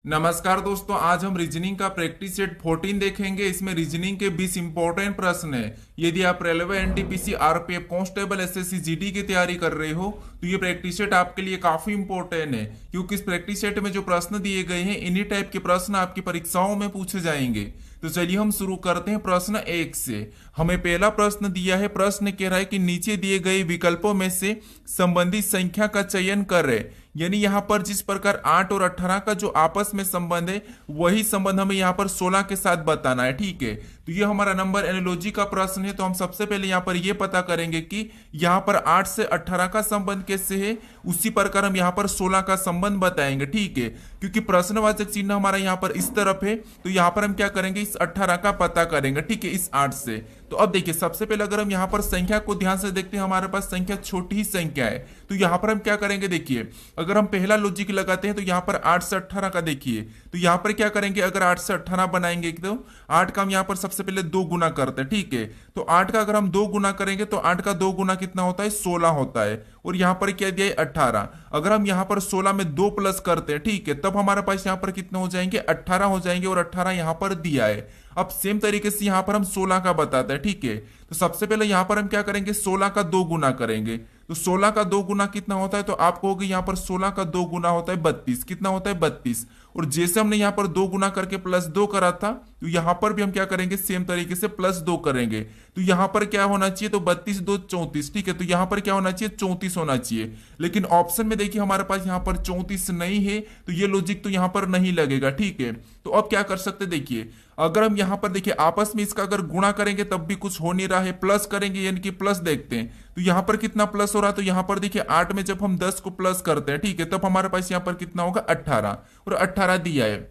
नमस्कार दोस्तों, आज हम रीजनिंग का प्रैक्टिस सेट 14 देखेंगे। इसमें रीजनिंग के 20 इंपॉर्टेंट प्रश्न है। यदि आप railway, NTPC, RPF, constable, SSC, GD की तैयारी कर रहे हो तो ये प्रैक्टिस सेट आपके लिए काफी इंपॉर्टेंट है, क्योंकि इस प्रैक्टिस सेट में जो प्रश्न दिए गए हैं इन्हीं टाइप के प्रश्न आपकी परीक्षाओं में पूछे जाएंगे। तो चलिए हम शुरू करते हैं प्रश्न 1 से। हमें पहला प्रश्न दिया है। प्रश्न कह रहा है कि नीचे दिए गए विकल्पों में से संबंधित संख्या का चयन करें। यानी यहाँ पर जिस प्रकार 8 और 18 का जो आपस में संबंध है वही संबंध हमें यहाँ पर 16 के साथ बताना है। ठीक है, तो ये हमारा नंबर एनालॉजी का प्रश्न है। तो हम सबसे पहले यहाँ पर ये पता करेंगे कि यहाँ पर 8 से 18 का संबंध कैसे है, उसी प्रकार हम यहाँ पर 16 का संबंध बताएंगे। ठीक है, क्योंकि प्रश्नवाचक चिन्ह हमारा यहाँ पर इस तरफ है, तो यहाँ पर हम क्या करेंगे, इस 18 का पता करेंगे। ठीक है, इस 8 से। तो अब देखिए, सबसे पहले अगर हम यहाँ पर संख्या को ध्यान से देखते हैं, हमारे पास संख्या छोटी ही संख्या है। तो यहाँ पर हम क्या करेंगे, देखिए अगर हम पहला लॉजिक लगाते हैं तो यहाँ पर 8 से 18 का देखिए, तो यहाँ पर क्या करेंगे, अगर 8 से 18 बनाएंगे तो 8 का हम यहाँ पर सबसे पहले 2 गुना करते हैं। ठीक है, तो 8 का अगर हम 2 गुना करेंगे तो 8 का 2 गुना कितना होता है, 16 होता है। और यहाँ पर क्या दिया है, 18। अगर हम यहाँ पर 16 में 2 प्लस करते हैं, ठीक है, तब हमारे पास यहाँ पर कितने हो जाएंगे, 18 हो जाएंगे। और 18 यहाँ पर दिया है। अब सेम तरीके से यहाँ पर हम 16 का बताते हैं। ठीक है, तो सबसे पहले यहाँ पर हम क्या करेंगे, 16 का 2 गुना करेंगे। तो 16 का 2 गुना कितना होता है, तो आप कहोगे यहाँ पर 16 का 2 गुना होता है 32। कितना होता है, 32। और जैसे हमने यहाँ पर 2 गुना करके +2 करा था, तो यहाँ पर भी हम क्या करेंगे, सेम तरीके से +2 करेंगे। तो यहाँ पर क्या होना चाहिए, तो 32 2 34। ठीक है, तो यहाँ पर क्या होना चाहिए, 34 होना चाहिए। लेकिन ऑप्शन में देखिए हमारे पास यहाँ पर 34 नहीं है, तो ये लॉजिक तो यहाँ पर नहीं लगेगा। ठीक है, तो अब क्या कर सकते, देखिए अगर हम यहाँ पर देखिए आपस में इसका अगर गुणा करेंगे तब भी कुछ हो नहीं रहा है, प्लस करेंगे यानी कि प्लस देखते हैं तो यहाँ पर कितना प्लस हो रहा है। तो यहाँ पर देखिए 8 में जब हम 10 को प्लस करते हैं, ठीक है, तब हमारे पास यहाँ पर कितना होगा, 18। और 18 दिया है।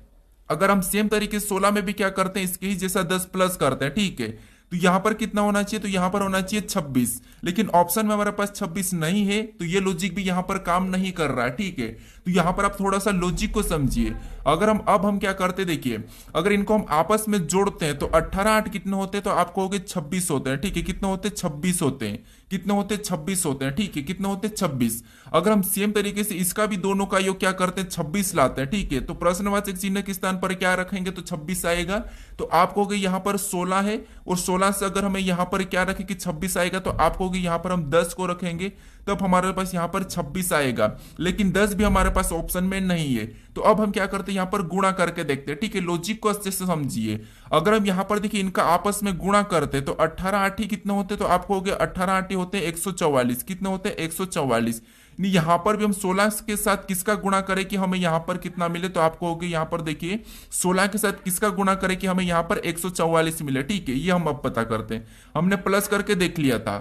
अगर हम सेम तरीके से 16 में भी क्या करते हैं, इसके ही जैसा 10 प्लस करते हैं। ठीक है, तो यहां पर कितना होना चाहिए, तो यहां पर होना चाहिए 26। लेकिन ऑप्शन में हमारे पास 26 नहीं है, तो ये लॉजिक भी यहां पर काम नहीं कर रहा है। ठीक है, तो यहां पर आप थोड़ा सा लॉजिक को समझिए। अगर हम क्या करते, देखिए अगर इनको हम आपस में जोड़ते हैं तो 18 8 कितने होते हैं, तो आप कहोगे 26 होते हैं। ठीक है, कितने होते हैं, 26 होते हैं। कितने होते हैं, 26 होते हैं। ठीक है, कितने होते हैं, 26। अगर हम सेम तरीके से इसका भी दोनों का योग क्या करते हैं, 26 लाते हैं। ठीक है, तो प्रश्नवाचक चिन्ह के स्थान पर क्या रखेंगे, तो 26 आएगा। तो आप कहोगे यहाँ पर 16 है, और 16 से अगर हमें यहाँ पर क्या रखें कि 26 आएगा, तो आप कहोगे यहाँ पर हम 10 को रखेंगे, तब हमारे पास यहाँ पर 26 आएगा। लेकिन 10 भी हमारे पास ऑप्शन में नहीं है, तो अब हम क्या करते हैं, यहाँ पर गुणा करके देखते हैं। ठीक है, लॉजिक को अच्छे से समझिए। अगर हम यहाँ पर देखिए इनका आपस में गुणा करते तो 18 8 ही कितने होते, तो आप कहोगे 18 8 ही होते हैं 144। कितने होते हैं, 144। यहाँ पर भी हम 16 के साथ किसका गुणा करें कि हमें यहाँ पर कितना मिले, तो आप कहोगे यहाँ पर देखिए 16 के साथ किसका गुणा करें कि हमें यहाँ पर 144 मिले। ठीक है, ये हम अब पता करते हैं। हमने प्लस करके देख लिया था।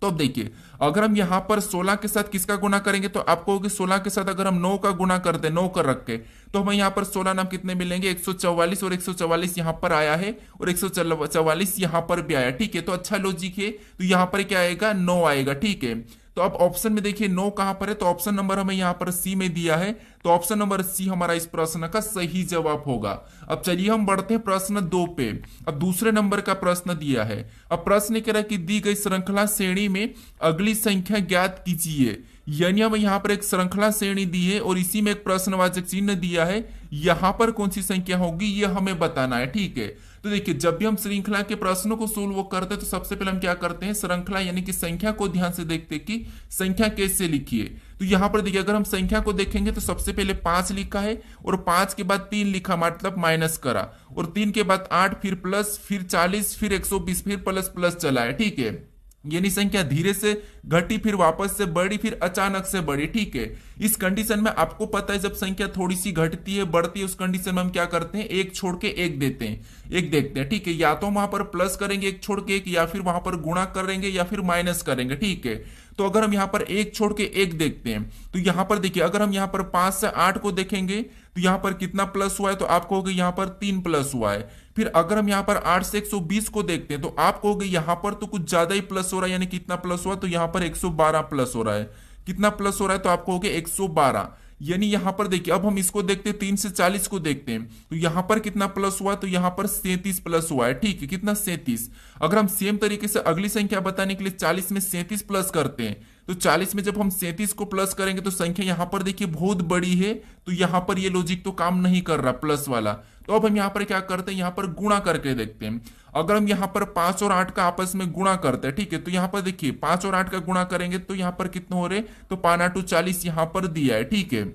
तो अब देखिए अगर हम यहाँ पर 16 के साथ किसका गुणा करेंगे, तो आप कहोगे 16 के साथ अगर हम 9 का गुणा करते हैं, 9 कर रख के, तो हमें यहाँ पर 16 नाम कितने मिलेंगे, 144। और 144 यहाँ पर आया है, और 144 यहाँ पर भी आया। ठीक है, तो अच्छा लॉजिक है। तो यहाँ पर क्या आएगा, 9 आएगा। ठीक है, तो अब ऑप्शन में देखिए 9 कहां पर है, तो ऑप्शन नंबर हमें यहाँ पर सी में दिया है। तो ऑप्शन नंबर सी हमारा इस प्रश्न का सही जवाब होगा। अब चलिए हम बढ़ते हैं प्रश्न 2 पे। अब दूसरे नंबर का प्रश्न दिया है। अब प्रश्न कह रहा है कि दी गई श्रृंखला श्रेणी में अगली संख्या ज्ञात कीजिए। यानी हमें यहाँ पर एक श्रृंखला श्रेणी दी है और इसी में एक प्रश्नवाचक चिन्ह दिया है। यहाँ पर कौन सी संख्या होगी ये हमें बताना है। ठीक है, तो देखिए जब भी हम श्रृंखला के प्रश्नों को सोल्व करते हैं तो सबसे पहले हम क्या करते हैं, श्रृंखला यानी कि संख्या को ध्यान से देखते हैं कि संख्या कैसे लिखिए। तो यहाँ पर देखिए अगर हम संख्या को देखेंगे तो सबसे पहले 5 लिखा है, और 5 के बाद 3 लिखा, मतलब माइनस करा, और 3 के बाद 8, फिर प्लस, फिर 40, फिर 120, फिर प्लस प्लस चला है। ठीक है, यानी संख्या धीरे से घटी, फिर वापस से बढ़ी, फिर अचानक से बढ़ी। ठीक है, इस कंडीशन में आपको पता है जब संख्या थोड़ी सी घटती है बढ़ती है, उस कंडीशन में हम क्या करते हैं, एक छोड़ के एक देते हैं, एक देखते हैं। ठीक है, या तो हम वहां पर प्लस करेंगे एक छोड़ के एक, या फिर वहां पर गुणा करेंगे, या फिर माइनस करेंगे। ठीक है, तो अगर हम यहाँ पर एक छोड़ के एक देखते हैं तो यहाँ पर देखिए अगर हम यहाँ पर 5 से 8 को देखेंगे तो यहाँ पर कितना प्लस हुआ है, तो आप कहोगे यहाँ पर 3 प्लस हुआ है। फिर अगर हम यहाँ पर 8 से 120 को देखते हैं तो आप कहोगे यहाँ पर तो कुछ ज्यादा ही प्लस हो रहा है, यानी कितना प्लस हुआ, तो यहाँ पर 112 प्लस हो रहा है। कितना प्लस हो रहा है, तो आप कहोगे 112। यानी यहां पर देखिए अब हम इसको देखते हैं, 3 से 40 को देखते हैं तो यहां पर कितना प्लस हुआ, तो यहां पर 37 प्लस हुआ है। ठीक है, कितना, 37। अगर हम सेम तरीके से अगली संख्या बताने के लिए 40 में 37 प्लस करते हैं तो 40 में जब हम 37 को प्लस करेंगे तो संख्या यहां पर देखिए बहुत बड़ी है, तो यहां पर ये लॉजिक तो काम नहीं कर रहा प्लस वाला। तो अब हम यहाँ पर क्या करते हैं, यहाँ पर गुणा करके देखते हैं। अगर हम यहाँ पर 5 और 8 का आपस में गुणा करते हैं, ठीक है, तो यहाँ पर देखिए 5 और 8 का गुणा करेंगे तो यहाँ पर कितने हो रहे, तो 5 8 40 यहाँ पर दिया है, ठीक है।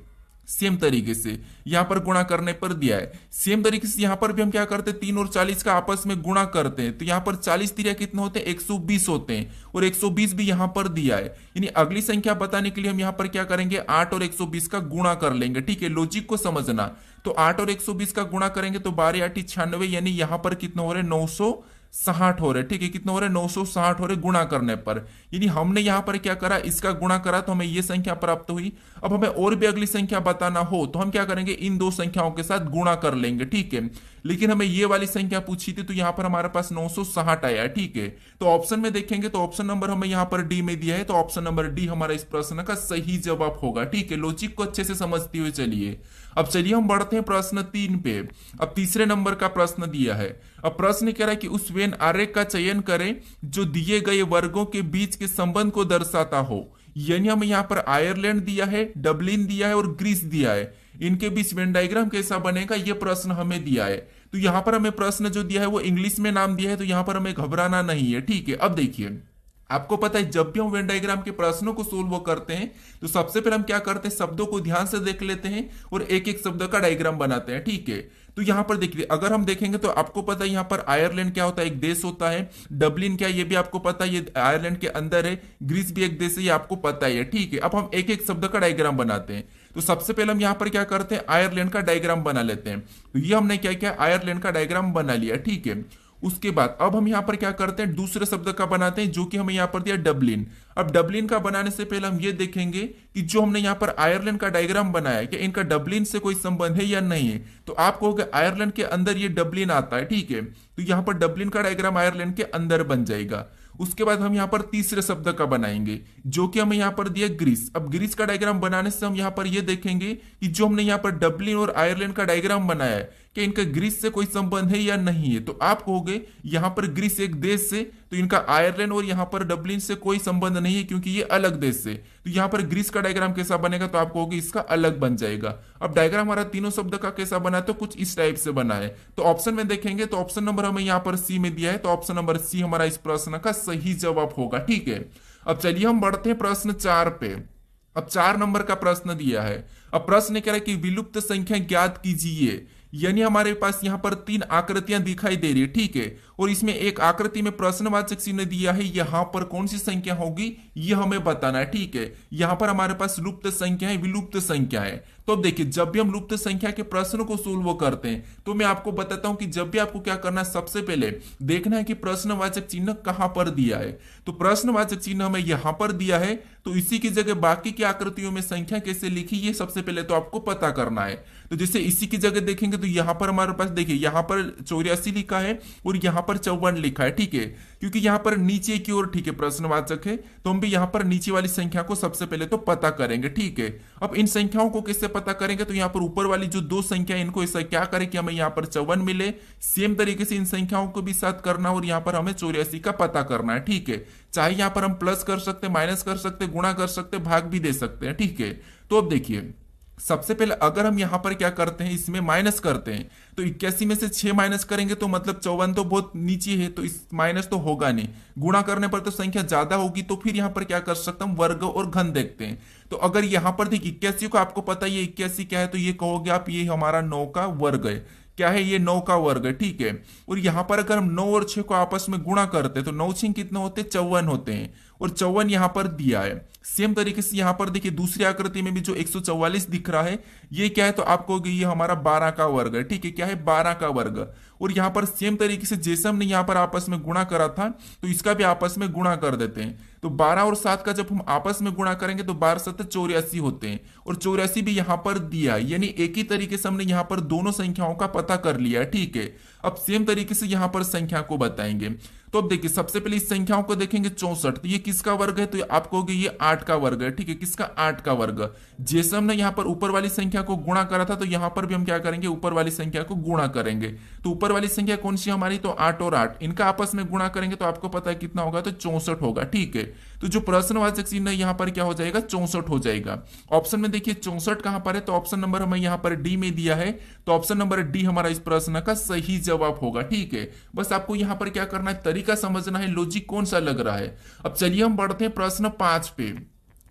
सेम तरीके से यहां पर गुणा करने पर दिया है। सेम तरीके से यहां पर भी हम क्या करते हैं, 3 और 40 का आपस में गुणा करते हैं, तो यहां पर 40 तिरिया कितने होते हैं, 120 होते हैं, और 120 भी यहां पर दिया है। यानी अगली संख्या बताने के लिए हम यहां पर क्या करेंगे, 8 और 120 का गुणा कर लेंगे, ठीक है। लॉजिक को समझना, तो 8 और 120 का गुणा करेंगे तो 12 8 96, यानी यहां पर कितने हो रहे, 960 हो रहे, ठीक है। कितने हो रहे, 960 हो रहे गुणा करने पर। यानी हमने यहां पर क्या करा, इसका गुणा करा तो हमें ये संख्या प्राप्त हुई। अब हमें और भी अगली संख्या बताना हो तो हम क्या करेंगे, इन दो संख्याओं के साथ गुणा कर लेंगे, ठीक है। लेकिन हमें ये वाली संख्या पूछी थी तो यहां पर हमारे पास 960 आया, ठीक है। तो ऑप्शन में देखेंगे तो ऑप्शन नंबर हमें यहां पर डी में दिया है, तो ऑप्शन नंबर डी हमारा इस प्रश्न का सही जवाब होगा, ठीक है। लॉजिक को अच्छे से समझते हुए चलिए। अब चलिए हम बढ़ते हैं प्रश्न 3 पे। अब तीसरे नंबर का प्रश्न दिया है। अब प्रश्न कह रहा है कि उस वेन आरेख का चयन करें जो दिए गए वर्गों के बीच के संबंध को दर्शाता हो। यानी हमें यहाँ पर आयरलैंड दिया है, डबलिन दिया है और ग्रीस दिया है, इनके बीच वेन डायग्राम कैसा बनेगा ये प्रश्न हमें दिया है। तो यहां पर हमें प्रश्न जो दिया है वो इंग्लिश में नाम दिया है, तो यहां पर हमें घबराना नहीं है, ठीक है। अब देखिए, आपको पता है जब भी हम वेन डायग्राम के प्रश्नों को सोल्व करते हैं तो सबसे पहले हम क्या करते हैं, शब्दों को ध्यान से देख लेते हैं और एक एक शब्द का डायग्राम बनाते हैं, ठीक है। तो यहां पर देखिए, अगर हम देखेंगे तो आपको पता है यहां पर आयरलैंड क्या होता है, एक देश होता है। डबलिन क्या, ये भी आपको पता है, ये आयरलैंड के अंदर है। ग्रीस भी एक देश है, ये आपको पता ही है, ठीक है। अब हम एक एक शब्द का डायग्राम बनाते हैं। तो सबसे पहले हम यहां पर क्या करते हैं, आयरलैंड का डायग्राम बना लेते हैं। तो ये हमने क्या किया, आयरलैंड का डायग्राम बना लिया, ठीक है। उसके बाद अब हम यहां पर क्या करते हैं, दूसरे शब्द का बनाते हैं, जो कि हमें यहां पर दिया डबलिन। अब डबलिन का बनाने से पहले हम ये देखेंगे कि जो हमने यहां पर आयरलैंड का डायग्राम बनाया है, कि इनका डबलिन से कोई संबंध है या नहीं है। तो आप कहोगे आयरलैंड के अंदर ये डबलिन आता है, ठीक है। तो यहां पर डबलिन का डायग्राम आयरलैंड के अंदर बन जाएगा। उसके बाद हम यहां पर तीसरे शब्द का बनाएंगे, जो कि हमें यहां पर दिया ग्रीस। अब ग्रीस का डायग्राम बनाने से हम यहां पर यह देखेंगे कि जो हमने यहां पर डबलिन और आयरलैंड का डायग्राम बनाया है, कि इनका ग्रीस से कोई संबंध है या नहीं है। तो आप कहोगे यहां पर ग्रीस एक देश से, तो इनका आयरलैंड और यहां पर डबलिन से कोई संबंध नहीं है क्योंकि ये अलग देश से। तो यहां पर ग्रीस का डायग्राम कैसा बनेगा, तो आप कहोगे इसका अलग बन जाएगा। अब डायग्राम हमारा तीनों शब्द का कैसा बना है, तो कुछ इस टाइप से बना है। तो ऑप्शन में देखेंगे तो ऑप्शन नंबर हमें यहां पर सी में दिया है, तो ऑप्शन नंबर सी हमारा इस प्रश्न का सही जवाब होगा, ठीक है। अब चलिए हम बढ़ते हैं प्रश्न 4 पे। अब 4 नंबर का प्रश्न दिया है। अब प्रश्न कह रहा है कि विलुप्त संख्या ज्ञात कीजिए। यानी हमारे पास यहां पर 3 आकृतियां दिखाई दे रही है, ठीक है। और इसमें एक आकृति में प्रश्नवाचक चिन्ह दिया है, यहां पर कौन सी संख्या होगी ये हमें बताना है, ठीक है। यहां पर हमारे पास लुप्त संख्या है, विलुप्त संख्या है। तो अब देखिए, जब भी हम लुप्त संख्या के प्रश्न को सोल्व करते हैं तो मैं आपको बताता हूं कि जब भी आपको क्या करना है, सबसे पहले देखना है कि प्रश्नवाचक चिन्ह कहां पर दिया है। तो प्रश्नवाचक चिन्ह हमें यहां पर दिया है, तो इसी की जगह बाकी की आकृतियों में संख्या कैसे लिखी ये सबसे पहले तो आपको पता करना है। तो जैसे इसी की जगह देखेंगे तो यहां पर हमारे पास देखिए, यहां पर 84 लिखा है और यहां पर 54 लिखा है, ठीक है। क्योंकि यहां पर नीचे की ओर, ठीक है, प्रश्नवाचक है, तो हम भी यहां पर नीचे वाली संख्या को सबसे पहले तो पता करेंगे, ठीक है। अब इन संख्याओं को कैसे पता करेंगे, तो यहां पर ऊपर वाली जो 2 संख्या इनको ऐसा क्या करें कि हमें यहां पर 54 मिले। सेम तरीके से इन संख्याओं को भी साथ करना और यहां पर हमें 84 का पता करना है, ठीक है। चाहे यहां पर हम प्लस कर सकते, माइनस कर सकते, गुणा कर सकते, भाग भी दे सकते हैं, ठीक है। तो अब देखिए, सबसे पहले अगर हम यहां पर क्या करते हैं, इसमें माइनस करते हैं, तो 81 में से 6 माइनस करेंगे तो मतलब 54 तो बहुत नीचे है, तो इस माइनस तो होगा नहीं। गुणा करने पर तो संख्या ज्यादा होगी, तो फिर यहां पर क्या कर सकता हूं, वर्ग और घन देखते हैं। तो अगर यहां पर देखिए 81 को आपको पता है ये 81 क्या है, तो ये कहोगे आप ये हमारा 9 का वर्ग है। क्या है ये 9 का वर्ग है, ठीक है। और यहां पर अगर हम 9 और 6 को आपस में गुणा करते हैं तो 9 6 कितने होते हैं, 54 होते हैं, और 54 यहां पर दिया है। सेम तरीके से यहां पर देखिए दूसरी आकृति में भी जो 144 दिख रहा है, ये क्या है, तो आप कहोगे ये हमारा 12 का वर्ग है, ठीक है। क्या है, 12 का वर्ग। और यहां पर सेम तरीके से जैसे हमने यहां पर आपस में गुणा करा था, तो इसका भी आपस में गुणा कर देते हैं। तो 12 और 7 का जब हम आपस में गुणा करेंगे तो 12 7 84 होते हैं, और 84 भी यहां पर दिया है। यानी एक ही तरीके से हमने यहां पर दोनों संख्याओं का पता कर लिया है, ठीक है। अब सेम तरीके से यहां पर संख्या को बताएंगे। तो अब देखिए, सबसे पहले इस संख्याओं को देखेंगे 64, तो ये किसका वर्ग है, तो आप कहोगे ये 8 का वर्ग है, ठीक है। किसका, 8 का वर्ग। जैसे हमने यहाँ पर ऊपर वाली संख्या को गुणा करा था, तो यहाँ पर भी हम क्या करेंगे, ऊपर वाली संख्या को गुणा करेंगे। तो ऊपर वाली संख्या कौन सी हमारी, तो 8 और 8, इनका आपस में गुणा करेंगे तो आपको पता है कितना होगा, तो 64 होगा, ठीक है। तो जो प्रश्नवाचक चिन्ह है यहाँ पर क्या हो जाएगा, 64 हो जाएगा। ऑप्शन में देखिए 64 कहां पर है, तो ऑप्शन नंबर हमें यहाँ पर डी में दिया है, तो ऑप्शन नंबर डी हमारा इस प्रश्न का सही जवाब होगा। ठीक है, बस आपको यहाँ पर क्या करना है, तरीका समझना है, लॉजिक कौन सा लग रहा है। अब चलिए हम बढ़ते हैं प्रश्न 5 पे।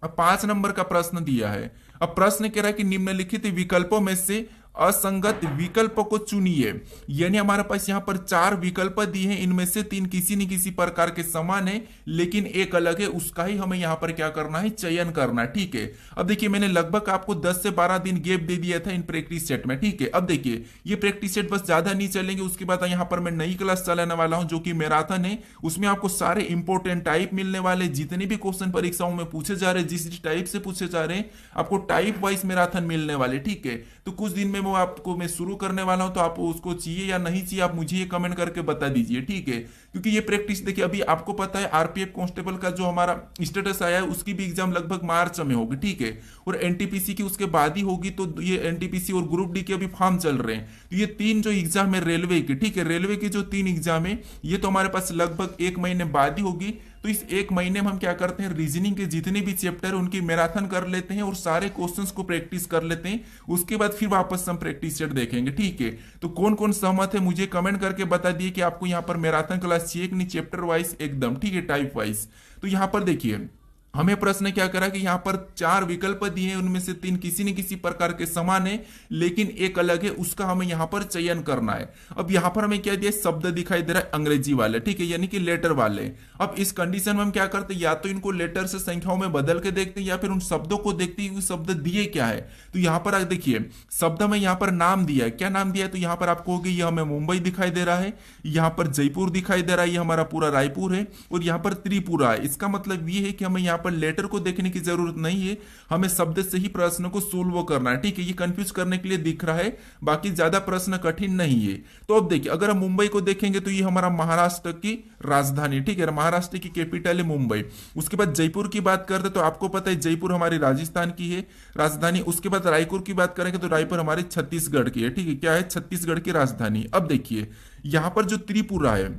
अब 5 नंबर का प्रश्न दिया है। अब प्रश्न कह रहा है कि निम्नलिखित विकल्पों में से असंगत विकल्प को चुनिए। यानी हमारे पास यहाँ पर 4 विकल्प दिए हैं, इनमें से 3 किसी न किसी प्रकार के समान है लेकिन एक अलग है, उसका ही हमें यहाँ पर क्या करना है, चयन करना है। ठीक है, अब देखिए मैंने लगभग आपको 10 से 12 दिन गैप दे दिया था इन प्रैक्टिस सेट में। ठीक है, अब देखिए ये प्रैक्टिस सेट बस ज्यादा नहीं चलेंगे, उसके बाद यहाँ पर मैं नई क्लास चलाने वाला हूँ जो कि मैराथन है। उसमें आपको सारे इंपॉर्टेंट टाइप मिलने वाले, जितने भी क्वेश्चन परीक्षाओं में पूछे जा रहे हैं, जिस टाइप से पूछे जा रहे हैं, आपको टाइप वाइज मैराथन मिलने वाले। ठीक है, तो कुछ दिन में वो आपको मैं शुरू करने वाला हूं, तो आप उसको चाहिए या नहीं चाहिए आप मुझे ये कमेंट करके बता दीजिए। ठीक है, क्योंकि ये प्रैक्टिस देखिए अभी आपको पता है आरपीएफ कांस्टेबल का जो हमारा स्टेटस आया है उसकी भी एग्जाम लगभग मार्च में होगी। ठीक है, और एनटीपीसी की उसके बाद ही होगी, तो ये एनटीपीसी और ग्रुप डी के अभी फॉर्म चल रहे हैं। तो ये 3 जो एग्जाम है रेलवे के, ठीक है, रेलवे की जो 3 एग्जाम है ये तो हमारे पास लगभग 1 महीने बाद ही होगी। तो इस 1 महीने में हम क्या करते हैं, रीजनिंग के जितने भी चैप्टर है उनकी मैराथन कर लेते हैं और सारे क्वेश्चंस को प्रैक्टिस कर लेते हैं। उसके बाद फिर वापस हम प्रैक्टिस सेट देखेंगे। ठीक है, तो कौन कौन सहमत है मुझे कमेंट करके बता दिए कि आपको यहाँ पर मैराथन क्लास चाहिए कि नहीं, चैप्टर वाइज एकदम। ठीक है, टाइप वाइज। तो यहाँ पर देखिए हमें प्रश्न क्या करा कि यहाँ पर 4 विकल्प दिए हैं, उनमें से 3 किसी न किसी प्रकार के समान है लेकिन एक अलग है, उसका हमें यहाँ पर चयन करना है। अब यहाँ पर हमें क्या दिया, शब्द दिखाई दे रहा है अंग्रेजी वाले, ठीक है, यानी कि लेटर वाले। अब इस कंडीशन में हम क्या करते हैं, या तो इनको लेटर से संख्याओं में बदल के देखते हैं या फिर उन शब्दों को देखते हैं शब्द दिए क्या है। तो यहाँ पर देखिए शब्द में यहाँ पर नाम दिया है, क्या नाम दिया है, तो यहाँ पर आपको होगी ये हमें मुंबई दिखाई दे रहा है, यहाँ पर जयपुर दिखाई दे रहा है, ये हमारा पूरा रायपुर है, और यहाँ पर त्रिपुरा है। इसका मतलब ये है कि हमें यहाँ पर लेटर को देखने की जरूरत नहीं है, हमें शब्द से ही प्रश्न को सोल्व करना है। ठीक है, ये कंफ्यूज करने के लिए दिख रहा है, बाकी ज्यादा प्रश्न कठिन नहीं है। तो अब देखिए अगर हम मुंबई को देखेंगे तो ये हमारा महाराष्ट्र की राजधानी, ठीक है, महाराष्ट्र की कैपिटल है मुंबई। उसके बाद जयपुर की बात करते तो आपको पता है जयपुर हमारी राजस्थान की है राजधानी। उसके बाद रायपुर की बात करेंगे तो रायपुर हमारे छत्तीसगढ़ की है। ठीक है, क्या है, छत्तीसगढ़ की राजधानी। अब देखिए यहां पर जो त्रिपुरा है,